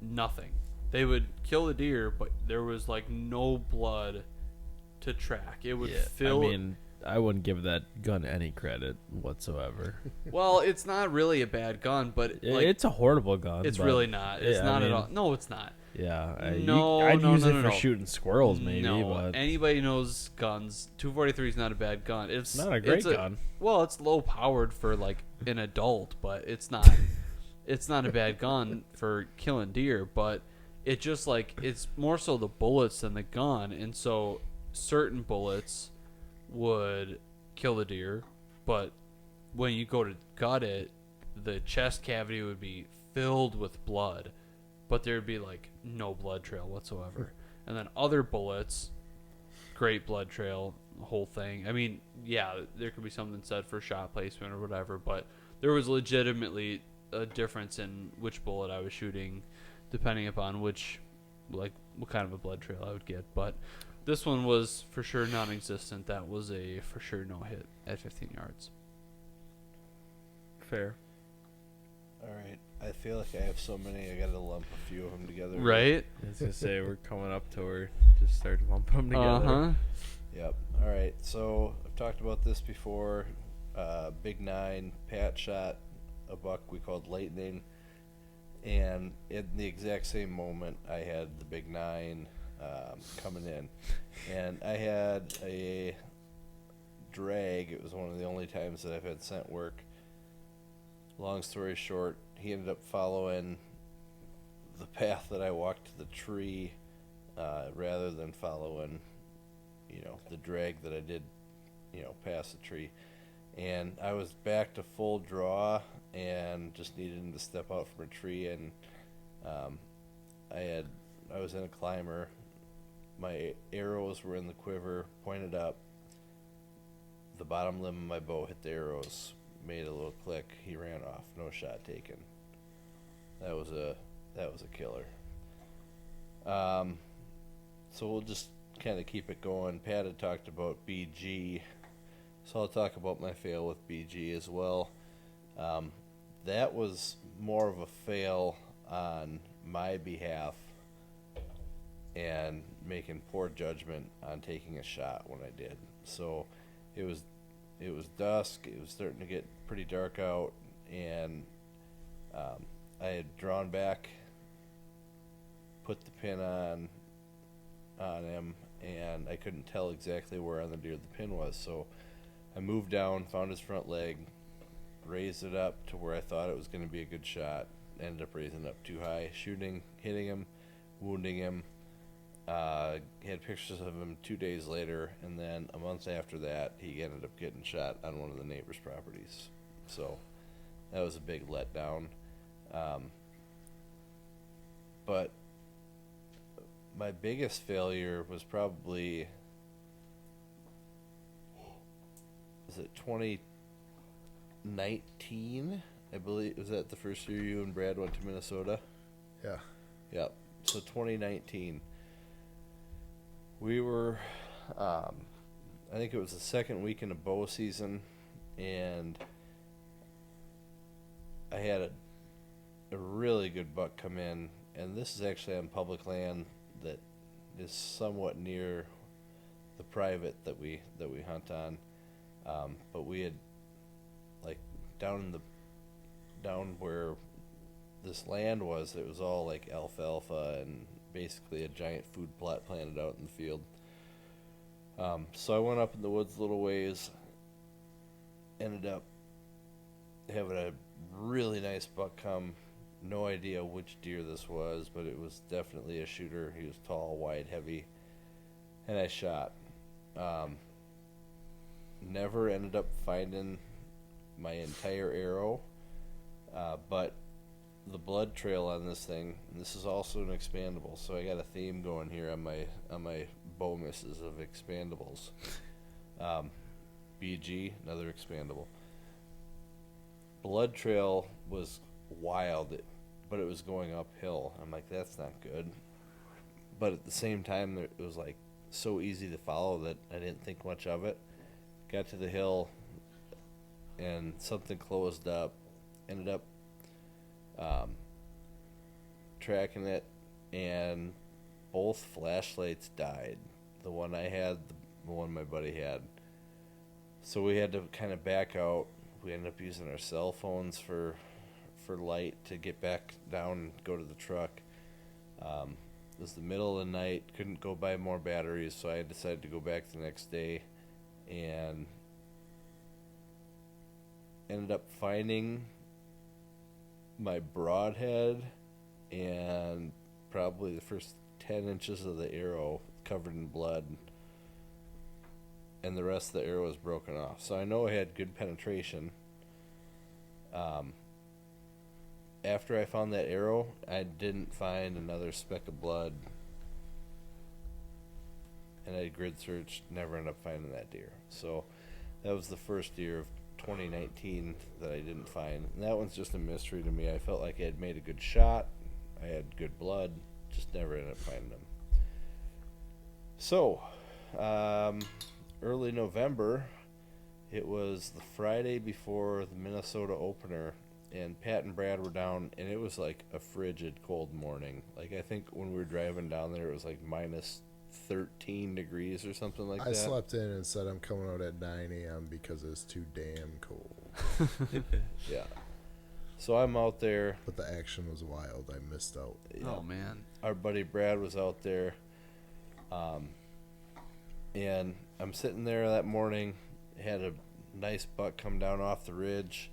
nothing. They would kill the deer, but there was like no blood to track. It would fill. I mean, I wouldn't give that gun any credit whatsoever. Well, it's not really a bad gun, but like, It's a horrible gun. it's but really not. It's yeah, not I mean, at all. No, it's not. Yeah, No, I'd no, use no, it no, for no. shooting squirrels, maybe. No, but anybody knows guns. 243 is not a bad gun. It's not a great gun. Well, it's low powered for like an adult, but it's not. It's not a bad gun for killing deer, but it just like it's more so the bullets than the gun, and so certain bullets would kill the deer, but when you go to gut it, the chest cavity would be filled with blood, but there'd be like no blood trail whatsoever. And then other bullets, great blood trail, the whole thing. I mean, yeah, there could be something said for shot placement or whatever, but there was legitimately a difference in which bullet I was shooting depending upon which, like, what kind of a blood trail I would get. But this one was for sure non-existent. That was a for sure no hit at 15 yards. fair. All right. I feel like I have so many. I got to lump a few of them together. Right? I was gonna say we're coming up to where just start lumping them together. Uh-huh. Yep. All right. So I've talked about this before. Big 9, Pat shot a buck we called Lightning. And in the exact same moment, I had the Big 9 coming in. And I had a drag. It was one of the only times that I've had scent work. Long story short, he ended up following the path that I walked to the tree rather than following, the drag that I did, past the tree. And I was back to full draw and just needed him to step out from a tree. And I was in a climber. My arrows were in the quiver, pointed up. The bottom limb of my bow hit the arrows, made a little click. He ran off. No shot taken. That was a killer. So we'll just kind of keep it going. Pat had talked about BG, so I'll talk about my fail with BG as well. That was more of a fail on my behalf and making poor judgment on taking a shot when I did. So it It was dusk. It was starting to get pretty dark out, and I had drawn back, put the pin on him, and I couldn't tell exactly where on the deer the pin was. So I moved down, found his front leg, raised it up to where I thought it was going to be a good shot. Ended up raising it up too high, shooting, hitting him, wounding him. Had pictures of him 2 days later, and then a month after that, he ended up getting shot on one of the neighbors' properties. So that was a big letdown. But my biggest failure was probably, was it 2019? I believe, was that the first year you and Brad went to Minnesota? Yeah. Yep. So 2019. We were, I think it was the second weekend of bow season, and I had a really good buck come in, and this is actually on public land that is somewhat near the private that we hunt on. But we had, like, down where this land was, it was all like alfalfa and basically a giant food plot planted out in the field. So I went up in the woods a little ways, ended up having a really nice buck come. No idea which deer this was, but it was definitely a shooter. He was tall, wide, heavy, and I shot. Never ended up finding my entire arrow, but the blood trail on this thing, and this is also an expandable, so I got a theme going here on my bow misses of expandables. BG, another expandable. Blood trail was wild, but it was going uphill. I'm like, that's not good. But at the same time, it was like so easy to follow that I didn't think much of it. Got to the hill, and something closed up. Ended up tracking it, and both flashlights died. The one I had, the one my buddy had. So we had to kind of back out. We ended up using our cell phones for light to get back down and go to the truck. It was the middle of the night, couldn't go buy more batteries, so I decided to go back the next day, and ended up finding my broadhead and probably the first 10 inches of the arrow covered in blood, and the rest of the arrow was broken off. So I know I had good penetration. After I found that arrow, I didn't find another speck of blood, and I grid searched, never ended up finding that deer. So that was the first deer of 2019 that I didn't find, and that one's just a mystery to me. I felt like I had made a good shot, I had good blood, just never ended up finding them. So early November, it was the Friday before the Minnesota opener, and Pat and Brad were down, and it was like a frigid cold morning. Like, I think when we were driving down there, it was like minus 13 degrees or something like that. I slept in and said I'm coming out at 9 a.m. because it's too damn cold. Yeah. So I'm out there. But the action was wild. I missed out. Yeah. Oh, man. Our buddy Brad was out there. And I'm sitting there that morning, had a nice buck come down off the ridge,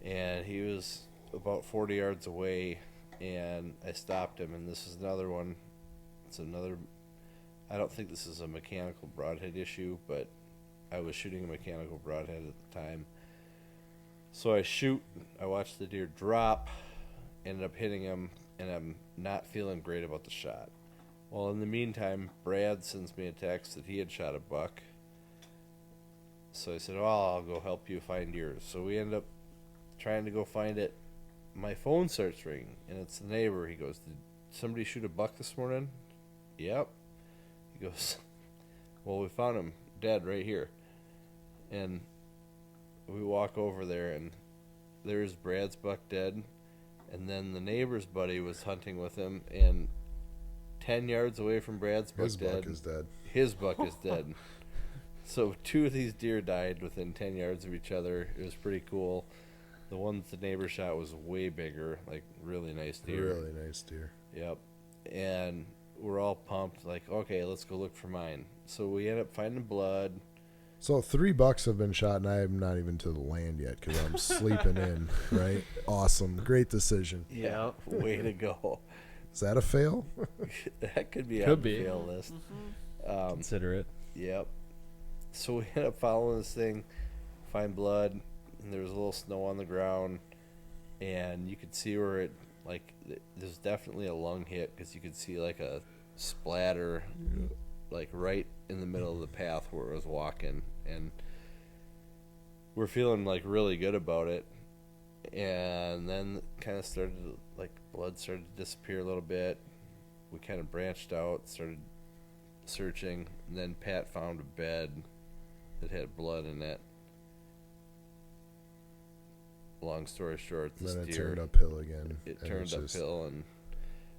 and he was about 40 yards away, and I stopped him, and this is another one. It's another, I don't think this is a mechanical broadhead issue, but I was shooting a mechanical broadhead at the time. So I shoot, I watch the deer drop, ended up hitting him, and I'm not feeling great about the shot. Well, in the meantime, Brad sends me a text that he had shot a buck. So I said, oh, I'll go help you find yours. So we end up trying to go find it. My phone starts ringing, and it's the neighbor. He goes, did somebody shoot a buck this morning? Yep. He goes, well, we found him dead right here. And we walk over there, and there's Brad's buck dead. And then the neighbor's buddy was hunting with him, and 10 yards away from Brad's buck His dead. buck is dead. His buck is dead. So 2 of these deer died within 10 yards of each other. It was pretty cool. The one that the neighbor shot was way bigger, like really nice deer. Really nice deer. Yep. And we're all pumped, like, okay, let's go look for mine. So we end up finding blood. So 3 bucks have been shot, and I am not even to the land yet because I'm sleeping in, right? Awesome. Great decision. Yeah. Way to go. Is that a fail? That could be Could on be. the fail list. Consider it. Yep. So we end up following this thing, find blood, and there was a little snow on the ground, and you could see where it, like, there's definitely a lung hit because you could see, like, a splatter, like, right in the middle of the path where it was walking, and we're feeling, like, really good about it, and then kind of started, like, blood started to disappear a little bit. We kind of branched out, started searching, and then Pat found a bed that had blood in it. Long story short, this Then it deer turned uphill again. it and turned it's just- uphill, and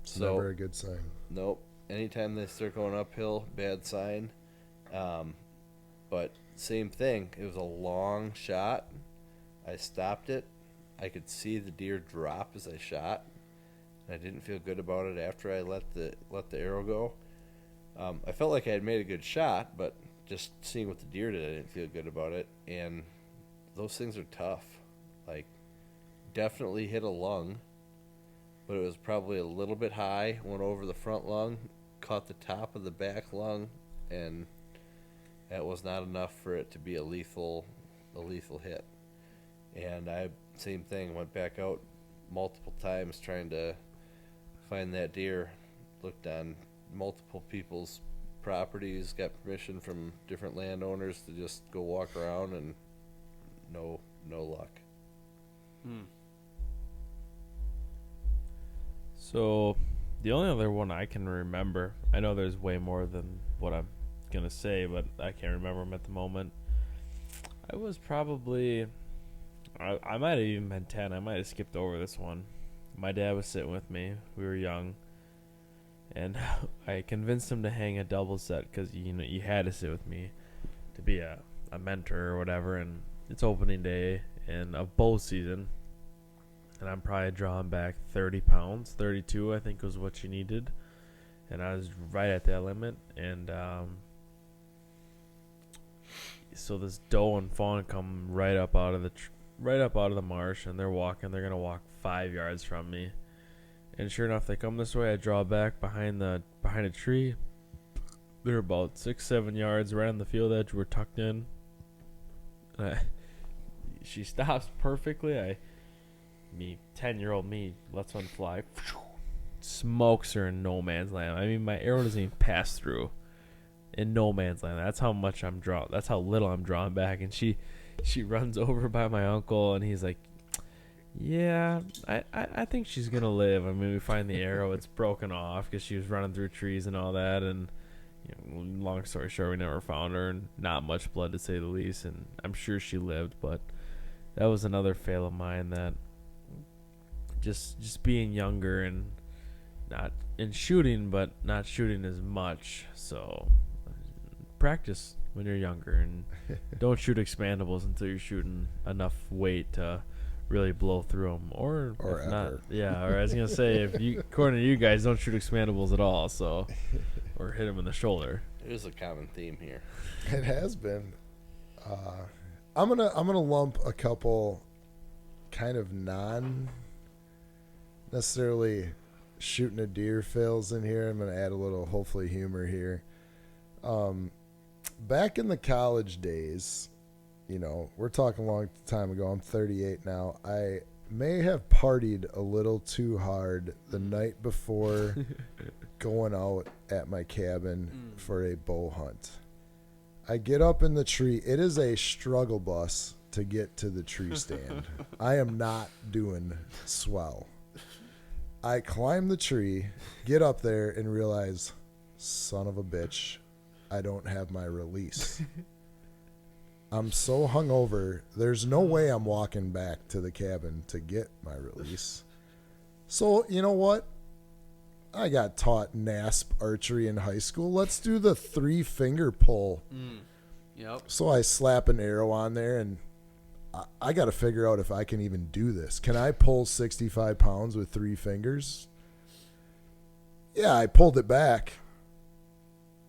It's so never a good sign. nope. Anytime they start going uphill, bad sign. But same thing. It was a long shot. I stopped it. I could see the deer drop as I shot. I didn't feel good about it after I let the arrow go. I felt like I had made a good shot, but just seeing what the deer did, I didn't feel good about it. And those things are tough. Like, definitely hit a lung, but it was probably a little bit high. Went over the front lung, caught the top of the back lung, and that was not enough for it to be a lethal hit. And I, same thing, went back out multiple times trying to find that deer. Looked on multiple people's properties, got permission from different landowners to just go walk around, and no luck. So, the only other one I can remember, I know there's way more than what I'm going to say, but I can't remember them at the moment. I was probably, I might have even been 10. I might have skipped over this one. My dad was sitting with me. We were young. And I convinced him to hang a double set because, you know, you had to sit with me to be a mentor or whatever. And it's opening day and of bow season. And I'm probably drawing back 30 pounds. 32, I think, was what you needed. And I was right at that limit. And so this doe and fawn come right up out of the marsh, and they're walking. They're gonna walk 5 yards from me. And sure enough, they come this way. I draw back behind a tree. They're about 6-7 yards right on the field edge. We're tucked in. She stops perfectly. 10-year-old me lets one fly. Smokes her in no man's land. I mean, my arrow doesn't even pass through. In no man's land. That's how much I'm draw. That's how little I'm drawing back. And she runs over by my uncle, and he's like, "Yeah, I think she's gonna live." I mean, we find the arrow; it's broken off because she was running through trees and all that. And long story short, we never found her, and not much blood to say the least. And I'm sure she lived, but that was another fail of mine. That just being younger and not in shooting, but not shooting as much. So practice when you're younger, and don't shoot expandables until you're shooting enough weight to really blow through them, or if not, yeah. Or I was gonna say, if you, according to you guys, don't shoot expandables at all, so or hit them in the shoulder. There's a common theme here. It has been. I'm gonna lump a couple kind of non necessarily shooting a deer fails in here. I'm gonna add a little hopefully humor here. Back in the college days, we're talking a long time ago. I'm 38 now. I may have partied a little too hard the night before going out at my cabin for a bow hunt. I get up in the tree. It is a struggle bus to get to the tree stand. I am not doing swell. I climb the tree, get up there, and realize, son of a bitch, I don't have my release. I'm so hungover, there's no way I'm walking back to the cabin to get my release. So, you know what? I got taught NASP archery in high school. Let's do the 3-finger pull. Yep. So I slap an arrow on there, and I got to figure out if I can even do this. Can I pull 65 pounds with 3 fingers? Yeah, I pulled it back.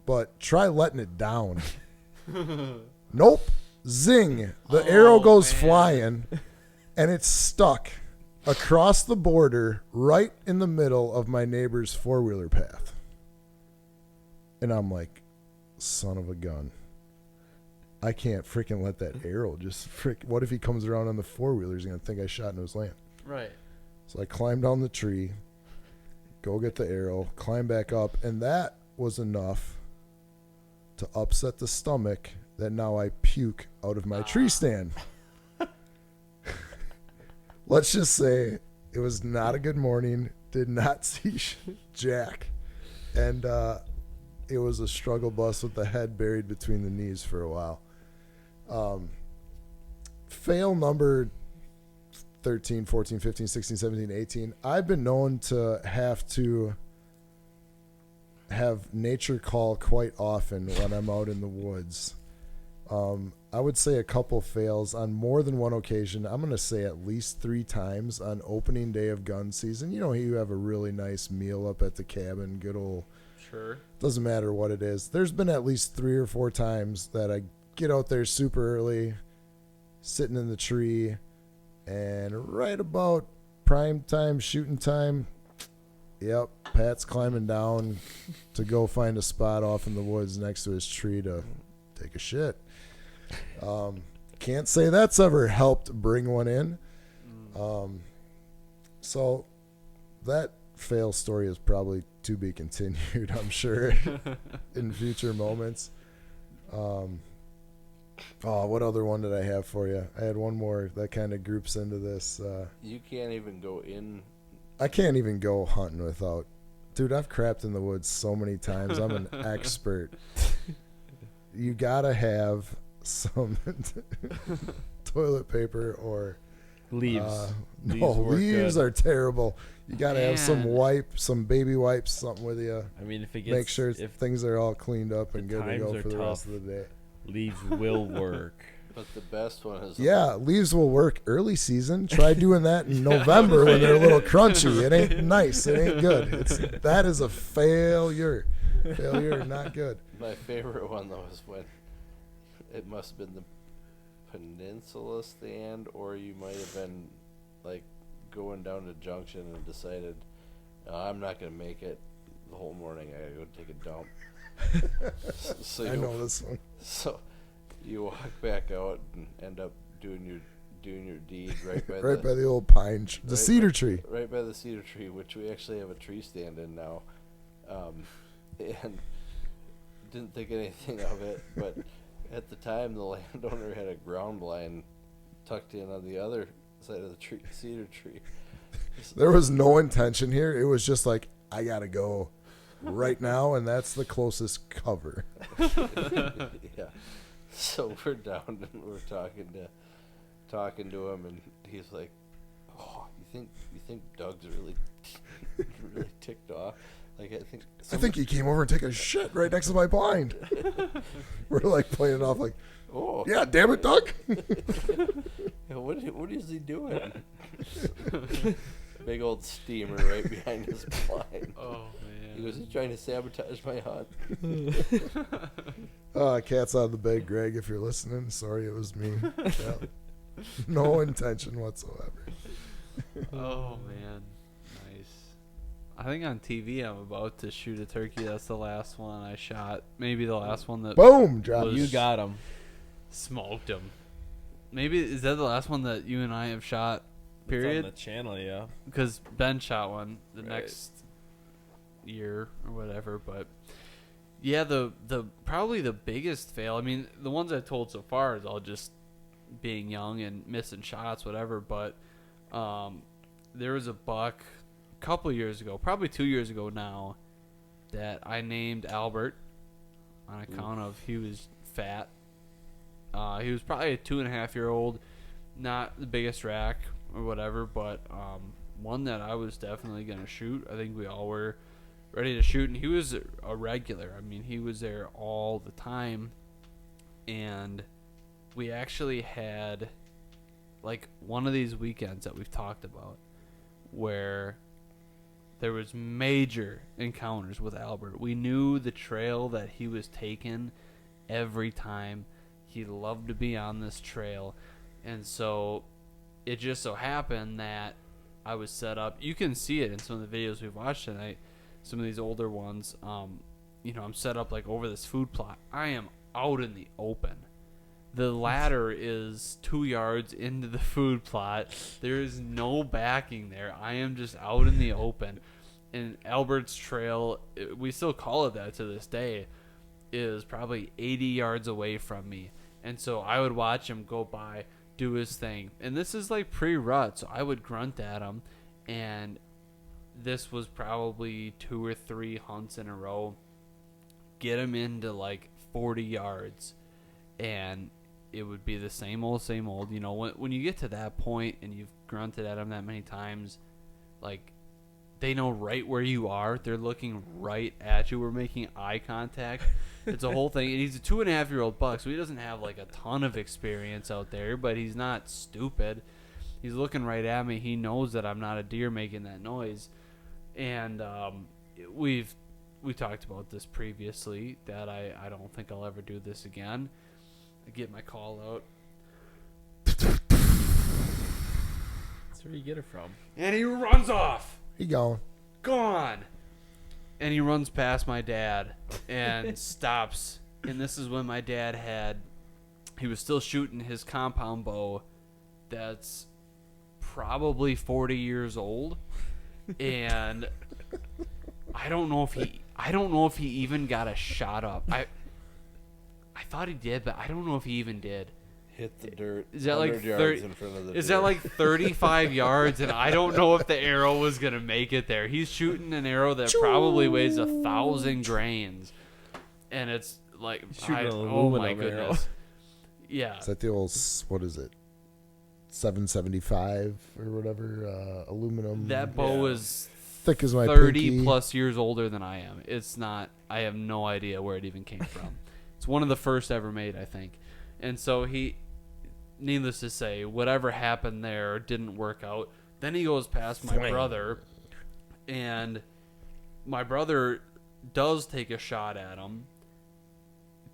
But try letting it down. Nope. Zing. The arrow goes flying, and it's stuck across the border right in the middle of my neighbor's four-wheeler path. And I'm like, son of a gun. I can't freaking let that arrow just what if he comes around on the four-wheeler? He's going to think I shot into his land. Right. So I climb down the tree, go get the arrow, climb back up, and that was enough to upset the stomach that now I puke out of my tree stand. Let's just say it was not a good morning, did not see Jack, and it was a struggle bus with the head buried between the knees for a while. Fail number 13, 14, 15, 16, 17, 18. I've been known to have nature call quite often when I'm out in the woods. I would say a couple fails on more than one occasion. I'm going to say at least 3 times on opening day of gun season. You know, you have a really nice meal up at the cabin, good old. Sure. Doesn't matter what it is. There's been at least 3 or 4 times that I get out there super early, sitting in the tree, and right about prime time, shooting time, yep, Pat's climbing down to go find a spot off in the woods next to his tree to take a shit. Can't say that's ever helped bring one in. So that fail story is probably to be continued, I'm sure, in future moments. What other one did I have for you? I had one more that kind of groups into this. You can't even go in. I can't even go hunting without. Dude, I've crapped in the woods so many times. I'm an expert. You gotta have some toilet paper or Leaves. Leaves are terrible. You gotta have some Man. some baby wipes, something with you. I mean, if it gets Make sure if things are all cleaned up and the good to go times are for the rest tough. of the day. leaves will work. But the best one is Yeah, leaves will work early season. Try doing that in November when they're a little crunchy. It ain't nice. It ain't good. That is a failure. Failure, not good. my favorite one though is when it must have been the Peninsula stand, or you might have been like going down to Junction and decided I'm not gonna make it the whole morning. I gotta go take a dump. So I know this one. So you walk back out and end up doing your deed right by By the old pine, the cedar tree. right by the cedar tree, which we actually have a tree stand in now, and didn't think anything of it. But at the time, the landowner had a ground blind tucked in on the other side of the cedar tree. There was no intention here. It was just like, I gotta go right now, and that's the closest cover. Yeah. So we're down and we're talking to him, and he's like, "Oh, you think Doug's really really ticked off? Like I think he came over and took a shit right next to my blind." We're like playing it off like, oh yeah, damn it, Doug. yeah, what is he doing?" Big old steamer right behind his blind. Oh man. He goes, "He's trying to sabotage my hunt." Cat's out of the bag, Greg, if you're listening. Sorry, it was me. Yeah. No intention whatsoever. Oh man, nice. I think on TV I'm about to shoot a turkey. That's the last one I shot. Maybe the last one that Boom, drop. was- You got him. smoked him. Maybe is that the last one that you and I have shot? It's on Period. the channel, yeah. Because Ben shot one the Right. next year or whatever. But yeah, the probably the biggest fail. I mean, the ones I've told so far is all just being young and missing shots, whatever. But there was a buck a couple years ago, probably 2 years ago now, that I named Albert on account of he was fat. He was probably a 2.5-year-old, not the biggest rack or whatever, but one that I was definitely going to shoot. I think we all were ready to shoot, and he was a regular. I mean, he was there all the time. and we actually had like one of these weekends that we've talked about where there was major encounters with Albert. We knew the trail that he was taking every time. He loved to be on this trail. And so it just so happened that I was set up. You can see it in some of the videos we've watched tonight, some of these older ones. You know, I'm set up like over this food plot. I am out in the open. The ladder is 2 yards into the food plot. There is no backing there. I am just out in the open. And Albert's trail, we still call it that to this day, is probably 80 yards away from me. And so I would watch him go by, do his thing. And this is like pre-rut, so I would grunt at him. And this was probably 2 or 3 hunts in a row. Get him into like 40 yards. And it would be the same old, same old. You know, when you get to that point and you've grunted at them that many times, like, they know right where you are. They're looking right at you. We're making eye contact. It's a whole thing. And he's a 2.5-year-old buck, so he doesn't have like a ton of experience out there, but he's not stupid. He's looking right at me. He knows that I'm not a deer making that noise. And we talked about this previously, that I don't think I'll ever do this again. I get my call out. That's where you get it from. And he runs off. He going. Gone. And he runs past my dad and stops. And this is when my dad he was still shooting his compound bow that's probably 40 years old. And I don't know if he even got a shot up. I thought he did, but I don't know if he even did. Hit the dirt. Is that like 30 in front of the Is deer. that like 35 yards? And I don't know if the arrow was gonna make it there. He's shooting an arrow that probably weighs 1,000 grains, and it's like, oh my goodness, arrow. Yeah. Is that the old, what is it, 775 or whatever, aluminum? That bow is thick as my 30 pinky. plus years older than I am. It's not. I have no idea where it even came from. It's one of the first ever made, I think. And so needless to say, whatever happened there didn't work out. Then he goes past my brother, and my brother does take a shot at him,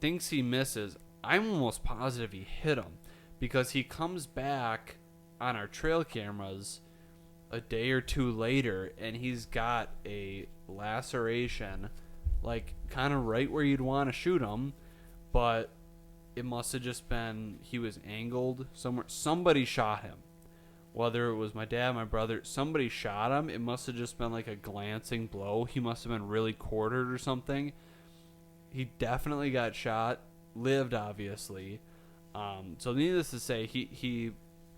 thinks he misses. I'm almost positive he hit him, because he comes back on our trail cameras a day or two later, and he's got a laceration, like kind of right where you'd want to shoot him, but it must have just been he was angled somewhere. Somebody shot him. Whether it was my dad, my brother, somebody shot him. It must have just been like a glancing blow. He must have been really quartered or something. He definitely got shot. Lived, obviously. So needless to say, he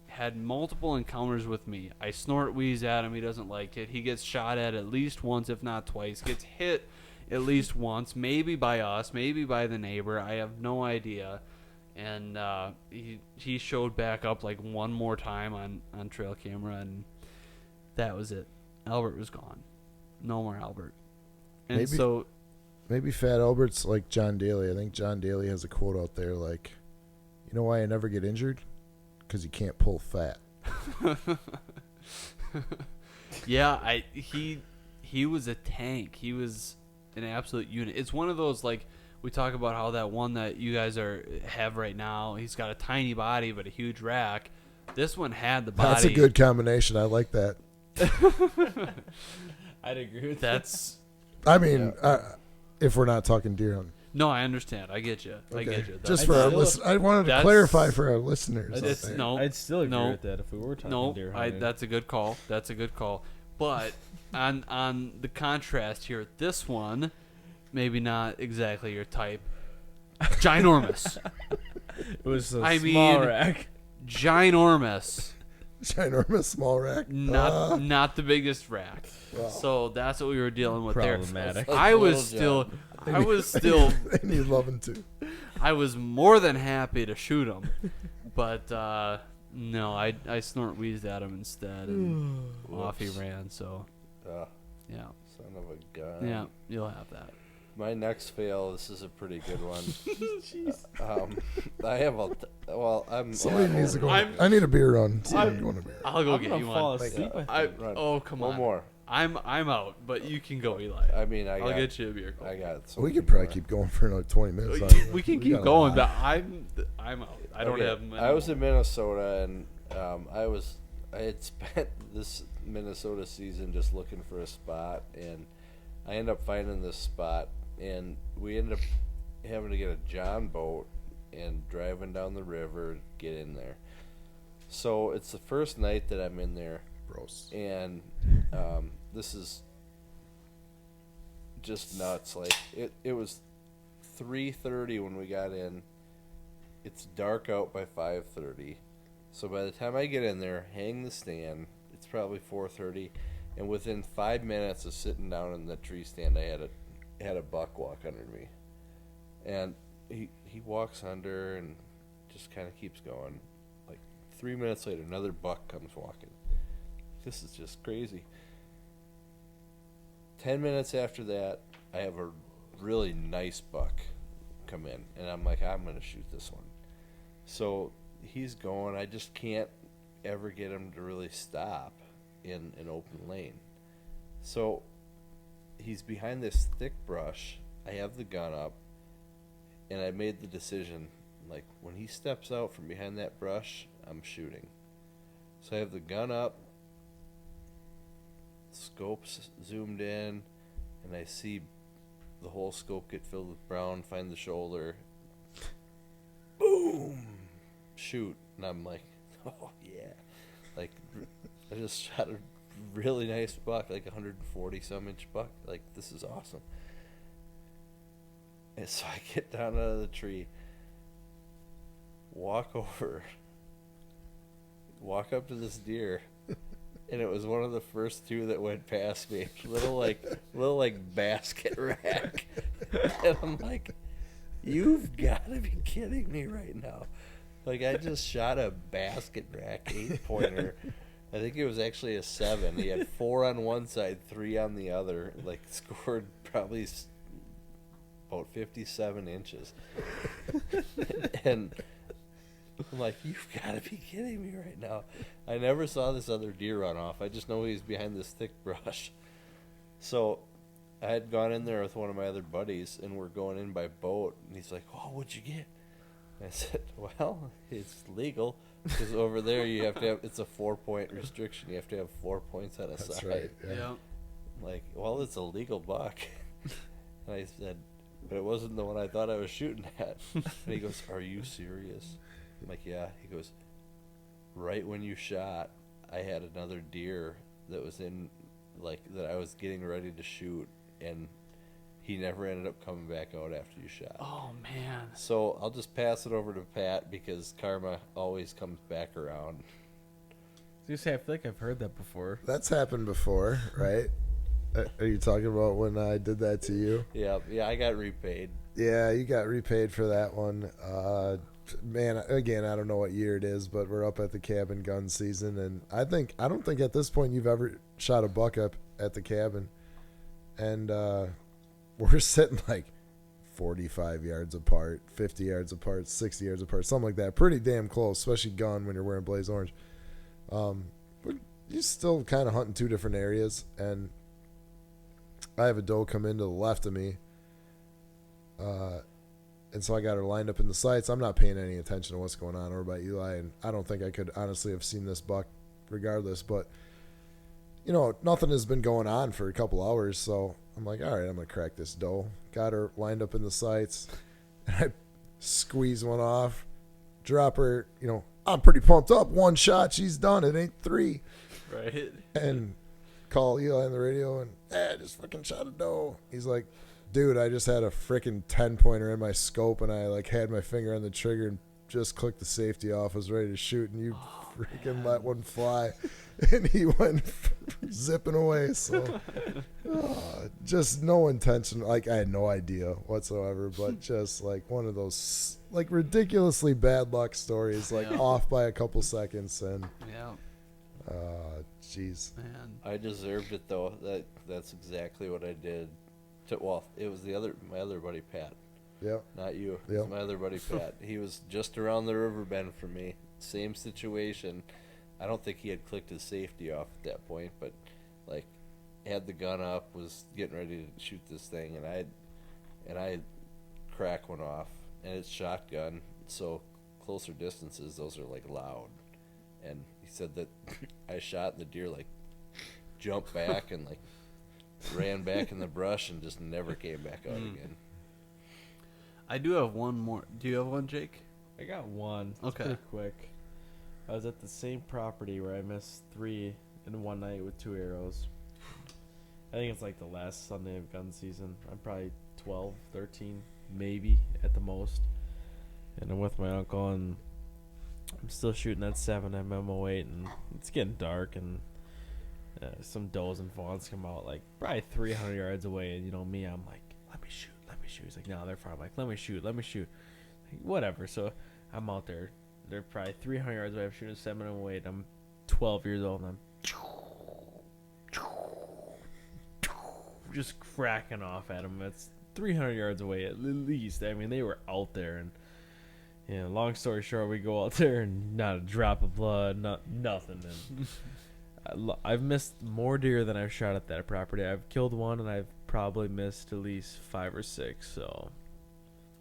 had multiple encounters with me. I snort wheeze at him. He doesn't like it. He gets shot at least once, if not twice. Gets hit at least once, maybe by us, maybe by the neighbor. I have no idea. And he showed back up like one more time on trail camera, and that was it. Albert was gone. No more Albert. And maybe Fat Albert's like John Daly. I think John Daly has a quote out there like, you know why I never get injured? Because you can't pull fat. Yeah, he was a tank. He was an absolute unit. It's one of those, like, we talk about how that one that you guys have right now, he's got a tiny body but a huge rack. This one had the body. That's a good combination. I like that. I'd agree with that. I mean, if we're not talking deer hunting. No, I understand. I get you. Okay. I get you. Just for our listeners, I wanted to clarify for our listeners. I'd still agree with that if we were talking deer hunting. That's a good call. That's a good call. But on the contrast here, this one, maybe not exactly your type. Ginormous. It was a small rack. Ginormous. Ginormous small rack. Not the biggest rack. Wow. So that's what we were dealing with Problematic. there. I was still. They need loving too. I was more than happy to shoot him, but no, I snort wheezed at him instead, and off he ran. So yeah, son of a gun. yeah, you'll have that. My next fail. This is a pretty good one. Jeez. I have a. Well, I'm. Somebody needs to go. I'm- I need a beer run. Somebody go on a beer. I'll go I'm get gonna you fall one. asleep. Yeah. I think. Run. Oh, come on. One more. I'm out, but you can go, Eli. I mean, I'll get you a beer. I got it. We could probably keep going for another 20 minutes. We can keep got a going, lot. but I'm out. I don't Okay, have. Many I was more. in Minnesota, and I had spent this Minnesota season just looking for a spot, and I ended up finding this spot, and we ended up having to get a John boat and driving down the river, get in there. So it's the first night that I'm in there, Gross. and this is just nuts. Like it was 3:30 when we got in. It's dark out by 5:30. So by the time I get in there, hang the stand, it's probably 4:30, and within 5 minutes of sitting down in the tree stand, I had a buck walk under me, and he walks under and just kind of keeps going. Like 3 minutes later, another buck comes walking. This is just crazy. 10 minutes after that, I have a really nice buck come in, and I'm like, I'm gonna shoot this one. So he's going. I just can't ever get him to really stop in an open lane. So he's behind this thick brush. I have the gun up, and I made the decision, like, when he steps out from behind that brush, I'm shooting. So I have the gun up, scopes zoomed in, and I see the whole scope get filled with brown, find the shoulder, boom, shoot, and I'm like, oh yeah, like I just shot a really nice buck, like 140 some inch buck, like this is awesome. And so I get down out of the tree, walk up to this deer, and it was one of the first two that went past me. Little like basket rack. And I'm like, you've got to be kidding me right now. Like, I just shot a basket rack 8-pointer. I think it was actually a 7. He had 4 on one side, 3 on the other. Like, scored probably about 57 inches. And I'm like, you've got to be kidding me right now. I never saw this other deer run off. I just know he's behind this thick brush. So I had gone in there with one of my other buddies, and we're going in by boat. And he's like, oh, what'd you get? And I said, well, it's legal. Because over there you have to have, it's a 4-point restriction. You have to have 4 points on a That's side. right. Yeah. Yeah. I'm like, well, it's a legal buck. And I said, but it wasn't the one I thought I was shooting at. And he goes, are you serious? I'm like, yeah. He goes, right when you shot, I had another deer that was in, like, that I was getting ready to shoot, and he never ended up coming back out after you shot. Oh man. So I'll just pass it over to Pat because karma always comes back around. You say, I feel like I've heard that before. That's happened before, right? Are you talking about when I did that to you? Yeah, I got repaid. Yeah, you got repaid for that one. Man, again, I don't know what year it is, but we're up at the cabin gun season, and I don't think at this point you've ever shot a buck up at the cabin, and we're sitting like 45 yards apart, 50 yards apart, 60 yards apart, something like that. Pretty damn close, especially gun when you're wearing blaze orange. But you're still kind of hunting two different areas, and I have a doe come in to the left of me. And so I got her lined up in the sights. I'm not paying any attention to what's going on over by Eli, and I don't think I could honestly have seen this buck regardless. But, you know, nothing has been going on for a couple hours, so I'm like, all right, I'm going to crack this doe. Got her lined up in the sights, and I squeeze one off, drop her. You know, I'm pretty pumped up. One shot, she's done. It ain't 3. Right. And call Eli on the radio, and I just fucking shot a doe. He's like, dude, I just had a freaking 10-pointer in my scope, and I like had my finger on the trigger and just clicked the safety off, was ready to shoot, and you freaking let one fly, and he went zipping away. So just no intention. Like, I had no idea whatsoever, but just like one of those like ridiculously bad luck stories, like off by a couple seconds, and jeez. Man. I deserved it though. That's exactly what I did. Well, it was my other buddy Pat, Yep. not you. It Yep. was my other buddy Pat. He was just around the river bend from me. Same situation. I don't think he had clicked his safety off at that point, but like had the gun up, was getting ready to shoot this thing, and I crack one off, and it's shotgun, so closer distances, those are like loud. And he said that I shot and the deer like jumped back and like ran back in the brush and just never came back out again. I do have one more. Do you have one, Jake? I got one. It's Okay. pretty quick. I was at the same property where I missed 3 in one night with 2 arrows. I think it's like the last Sunday of gun season. I'm probably 12, 13, maybe at the most. And I'm with my uncle, and I'm still shooting that 7mm 08, and it's getting dark, and some does and fawns come out like probably 300 yards away. And you know me, I'm like, let me shoot. He's like, no, they're far. I'm like, let me shoot. Like, whatever. So I'm out there. They're probably 300 yards away. I'm shooting a 7mm 08. I'm 12 years old, and I'm just cracking off at them. It's 300 yards away at least. I mean, they were out there, and you know, long story short, we go out there and not a drop of blood, nothing. And I've missed more deer than I've shot at that property. I've killed one, and I've probably missed at least 5 or 6. So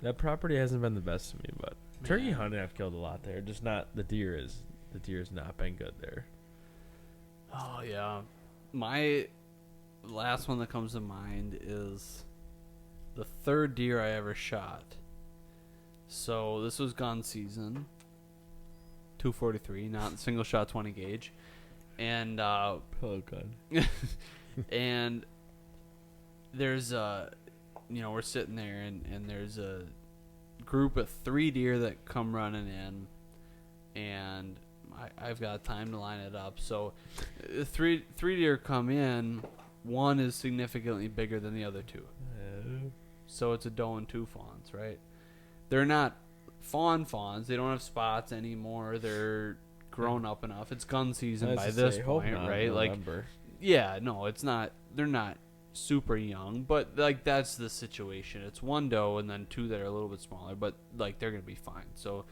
that property hasn't been the best to me, but turkey hunting, I've killed a lot there. Just not the deer. The deer's not been good there. Oh yeah, my last one that comes to mind is the 3rd deer I ever shot. So this was gun season. 243, not single shot 20 gauge, and Oh god. and there's we're sitting there and there's a group of 3 deer that come running in, and I've got time to line it up. So three deer come in. One is significantly bigger than the other 2. So it's a doe and 2 fawns, right? They're not fawns. They don't have spots anymore. They're grown up enough. It's gun season by this point, right? Like, yeah, no, it's not. They're not super young, but like that's the situation. It's 1 doe and then 2 that are a little bit smaller, but like they're gonna be fine. So,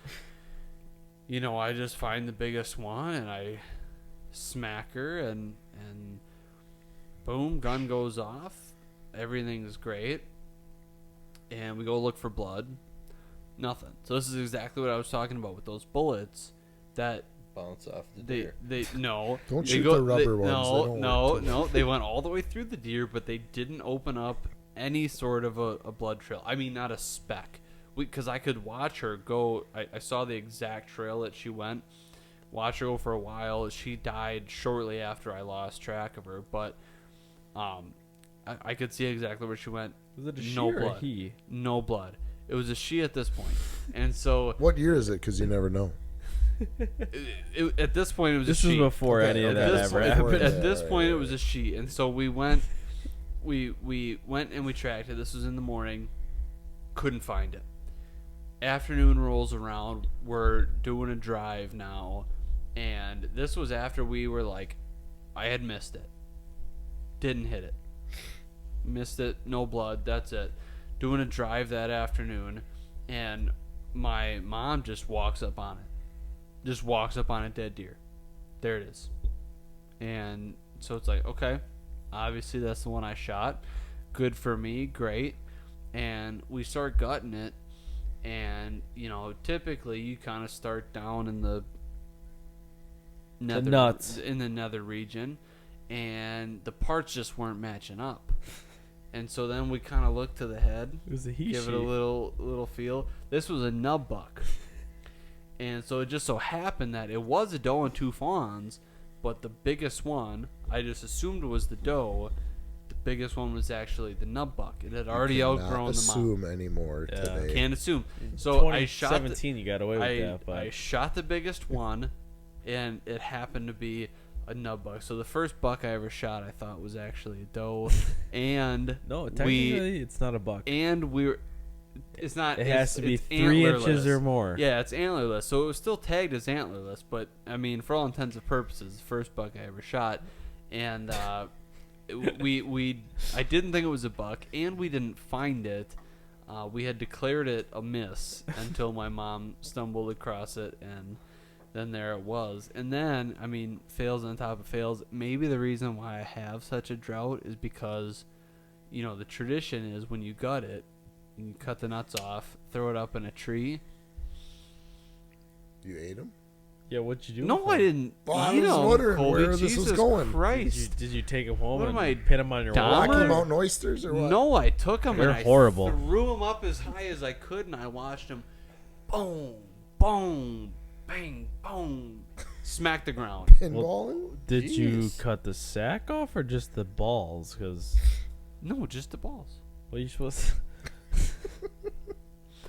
I just find the biggest one and I smack her and boom, gun goes off. Everything's great, and we go look for blood. Nothing. So this is exactly what I was talking about with those bullets that Bounce off the deer. they no. Don't They shoot go- the rubber they- ones. No, They don't no, work too no. They went all the way through the deer, but they didn't open up any sort of a blood trail. I mean, not a speck. Because I could watch her go. I saw the exact trail that she went. Watch her go for a while. She died shortly after I lost track of her, but I could see exactly where she went. Was it a she No or a blood. he? No blood. It was a she at this point, and so What year is it? Because you never know. at this point it was This a was she. before Okay, any of okay. that This ever point- happened. At this right, point, it right, was a she, and so we went and we tracked it. This was in the morning. Couldn't find it. Afternoon rolls around. We're doing a drive now, and this was after we were like, I had missed it. Didn't hit it. Missed it. No blood. That's it. Doing a drive that afternoon, and my mom just walks up on it. Just walks up on a dead deer. There it is. And so it's like, okay, obviously that's the one I shot. Good for me, great. And we start gutting it, and typically you kind of start down in the nether, nuts. in the nether region, and the parts just weren't matching up. And so then we kind of look to the head, It was a he. give it a little feel. This was a nub buck. And so it just so happened that it was a doe and 2 fawns, but the biggest one, I just assumed was the doe. The biggest one was actually the nub buck. It had already Cannot outgrown the mouth. assume anymore Yeah. today. Can't assume. So I shot. 2017, you got away with that, but I shot the biggest one, and it happened to be a nub buck. So the first buck I ever shot, I thought was actually a doe, and no, technically it's not a buck. and we were. It's not. It has it's- to be it's 3 inches antlerless. or more. Yeah, it's antlerless, so it was still tagged as antlerless. But I mean, for all intents and purposes, the first buck I ever shot, and I didn't think it was a buck, and we didn't find it. We had declared it a miss until my mom stumbled across it, and then there it was. And then, I mean, fails on top of fails. Maybe the reason why I have such a drought is because, you know, the tradition is when you gut it, and you cut the nuts off, throw it up in a tree. You ate them? Yeah, what'd you do? No, I didn't Well, I eat was them, wondering Colby. where this was Jesus going. Christ. Did you take them home What and am I, pin them on your Dahmer? wall? Rocky Mountain oysters or what? No, I took them They're and horrible. I threw them up as high as I could, and I watched them, boom, boom, bang, boom, smack the ground. Pinballing? Did you Jeez. cut the sack off or just the balls? Because No, just the balls. what are you supposed to...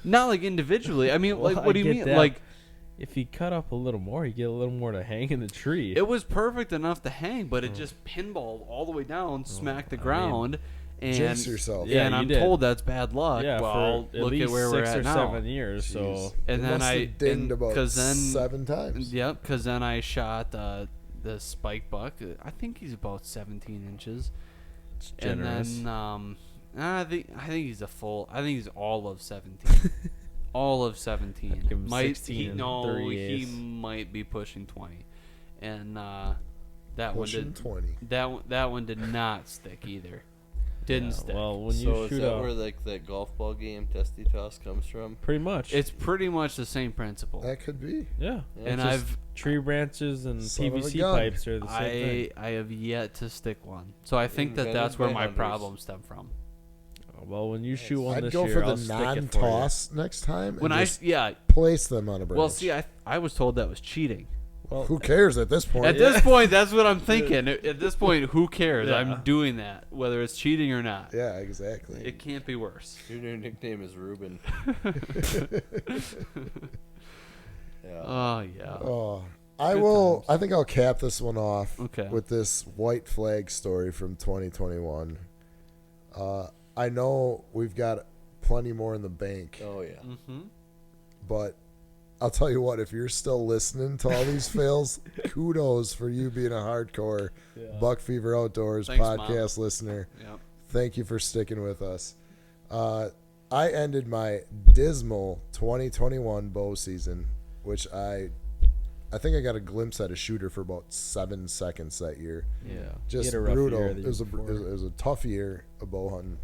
Not like individually. I mean, Well, like, what do I you get mean? that. Like, If you cut up a little more, you get a little more to hang in the tree. it was perfect enough to hang, but it just pinballed all the way down, smacked the ground, and Jinx yourself. Yeah, and you I'm did. told that's bad luck. yeah, well, for at look least at where 6 we're at or now. 7 years. Jeez. So And It then must have I dinged about 7 times. Yep, because then I shot the spike buck. I think he's about 17 inches. it's generous. And then I think he's a full. I think he's all of 17. All of 17. I'd give him Might 16 he? and No, 38. he might be pushing 20. And that Pushing one did. 20. That one did not stick either. Didn't Yeah, stick. well, when So you is shoot that a... where like that golf ball game testy toss comes from? Pretty much. It's pretty much the same principle. That could be. yeah. Yeah. And It's just I've tree branches and Son of a PVC gun. pipes are the same thing. I have yet to stick one. So I think Invented that's where by my hunters. problems stem from. Well, when you shoot one I'd this go year, for I'll the stick it for you. non-toss next time. When and I just yeah, place them on a branch. well, see, I was told that was cheating. Well, Who cares at this point? At this point, that's what I'm thinking. At this point, who cares? Yeah. I'm doing that, whether it's cheating or not. Yeah, exactly. It can't be worse. Your new nickname is Ruben. Yeah. Oh yeah. Oh, I Good will. times. I think I'll cap this one off Okay. with this white flag story from 2021. I know we've got plenty more in the bank, Oh yeah. Mm-hmm. but I'll tell you what. If you're still listening to all these fails, kudos for you being a hardcore Buck Fever Outdoors Thanks, podcast listener. Yep. Thank you for sticking with us. I ended my dismal 2021 bow season, which I think I got a glimpse at a shooter for about 7 seconds that year. yeah. You Just had a rough brutal. year It the was, year before. it was a tough year of bow hunting.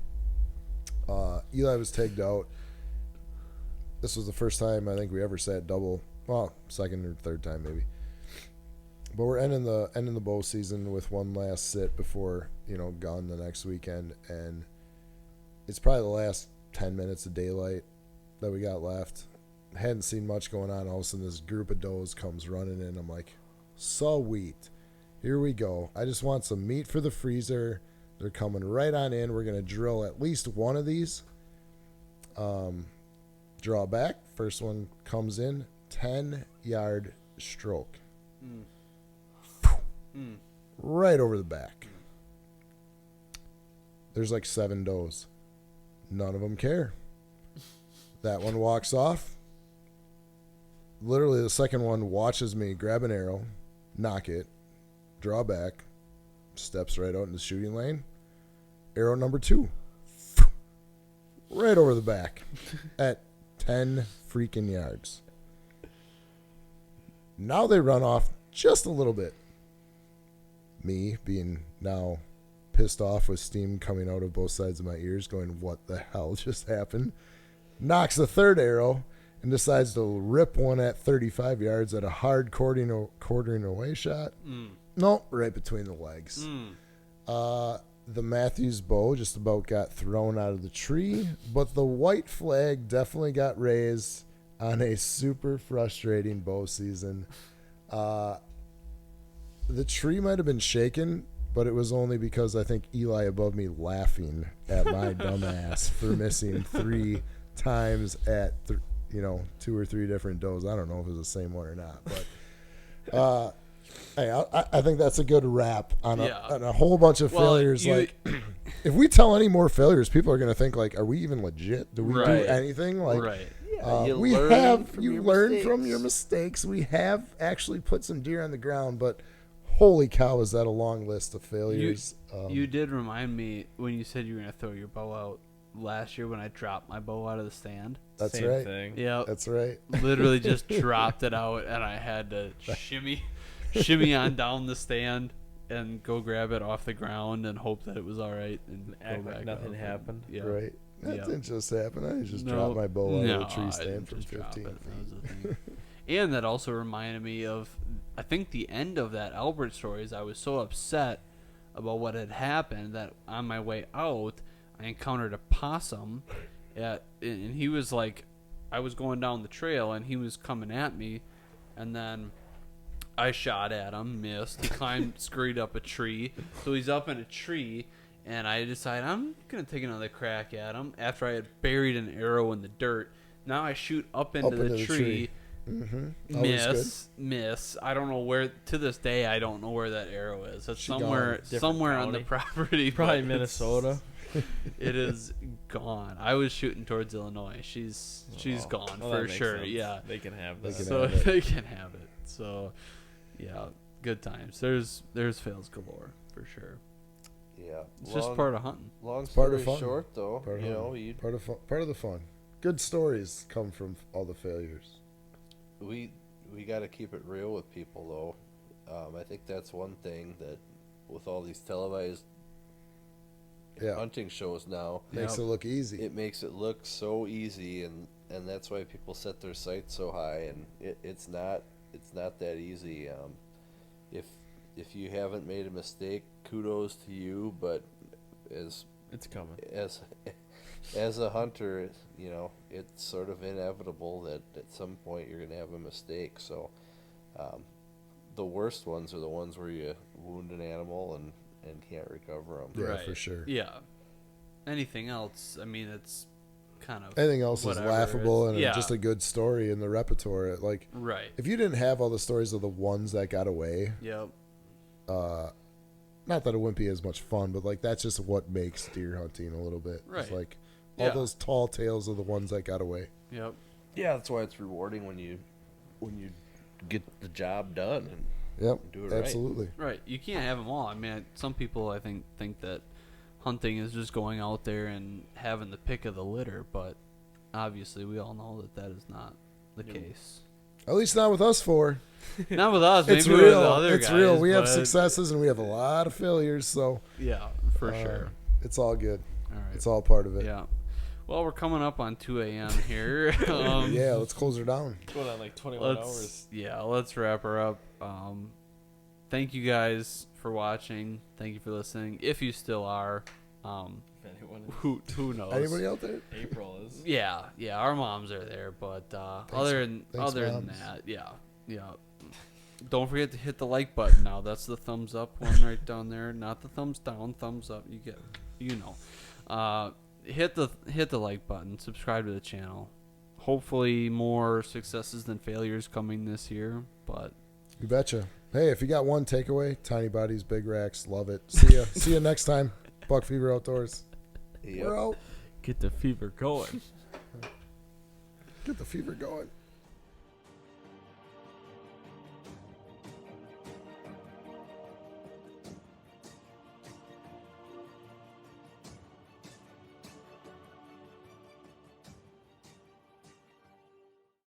Eli was tagged out. This was the first time I think we ever sat double. Well, second or third time maybe. But we're ending the bow season with one last sit before gun the next weekend, and it's probably the last 10 minutes of daylight that we got left. Hadn't seen much going on. All of a sudden, this group of does comes running in. I'm like, sweet, here we go. I just want some meat for the freezer. They're coming right on in. We're gonna drill at least one of these. Draw back. First one comes in. 10-yard stroke. Right over the back. There's like 7 does. None of them care. That one walks off. Literally, the second one watches me grab an arrow, knock it, draw back, steps right out in the shooting lane. Arrow number 2. Right over the back at 10 freaking yards. Now they run off just a little bit. Me being now pissed off with steam coming out of both sides of my ears, going, what the hell just happened? Knocks the third arrow and decides to rip one at 35 yards at a hard quartering away shot. Nope, right between the legs. The Matthews bow just about got thrown out of the tree, but the white flag definitely got raised on a super frustrating bow season. The tree might have been shaken, but it was only because I think Eli above me laughing at my dumb ass for missing 3 times at 2 or 3 different does. I don't know if it was the same one or not, but hey, I think that's a good wrap on a whole bunch of failures. Like, if we tell any more failures, people are going to think like, are we even legit? Do we do Right. anything? Like, Right. You we learn have from you your learn mistakes. from your mistakes. We have actually put some deer on the ground, but Holy cow, is that a long list of failures? You did remind me when you said you were going to throw your bow out last year when I dropped my bow out of the stand. That's Same right. thing. Yeah. That's right. Literally just dropped it out, and I had to shimmy on down the stand and go grab it off the ground and hope that it was all right and Act go like back nothing up. happened. Yeah. Right. That Yeah. didn't just happen. I didn't just No, drop my bow out no, of a tree I stand didn't from just drop 15 it. That was feet. the thing. And that also reminded me of, I think, the end of that Albert story is I was so upset about what had happened that on my way out, I encountered a possum, and he was like, I was going down the trail, and he was coming at me, and then I shot at him, missed. He climbed, scurried up a tree, so he's up in a tree, and I decided I'm going to take another crack at him after I had buried an arrow in the dirt. Now I shoot up into the tree. Mm-hmm. Always Miss. I don't know where. To this day, I don't know where that arrow is. It's She somewhere, gone. somewhere on the Different property. Probably but Minnesota. It is gone. I was shooting towards Illinois. She's gone Well, that for makes sure. sense. Yeah. They can have They that. can So have it. they can have it. So, yeah, good times. There's fails galore for sure. Yeah. It's just part of hunting. Long part story of fun. short, though, Part of you fun. know, you Part of the fun. Good stories come from all the failures. we got to keep it real with people, though. I think that's one thing that with all these televised Yeah. hunting shows now, Makes it look easy. it makes it look so easy, and that's why people set their sights so high, and it's not that easy. If you haven't made a mistake, kudos to you, but It's coming. as a hunter, you know, it's sort of inevitable that at some point you're going to have a mistake. So the worst ones are the ones where you wound an animal and can't recover them. Yeah, Right. for sure. Yeah. Anything else? I mean, it's kind of Anything else whatever. is laughable It's- and yeah. just a good story in the repertoire. Like, right. if you didn't have all the stories of the ones that got away, Yep. not that it wouldn't be as much fun, but like that's just what makes deer hunting a little bit. Right. It's like all Yeah. those tall tales of the ones that got away. Yep. Yeah, that's why it's rewarding when you get the job done and Yep, do it right. absolutely. Right. You can't have them all. I mean, some people I think that hunting is just going out there and having the pick of the litter, but obviously we all know that is not the case. At least not with us four. Not with us. Maybe It's with real. the other It's guys, real. We have but- successes and we have a lot of failures, so Yeah, for sure. it's all good. All right. It's all part of it. Yeah. Well, we're coming up on 2 a.m. here. Yeah, let's close her down. Going on like 21 hours. Let's wrap her up. Thank you guys for watching. Thank you for listening. If you still are, If anyone who knows? Anybody out there? April is. Yeah, our moms are there, but Thanks, other than moms. that, yeah. Don't forget to hit the like button now. That's the thumbs up one right down there, not the thumbs down. Thumbs up. You know. Hit the like button. Subscribe to the channel. Hopefully more successes than failures coming this year, but You betcha. Hey, if you got one takeaway, tiny bodies, big racks, love it. See ya. See ya next time. Buck Fever Outdoors. Yep. We're out. Get the fever going. Get the fever going.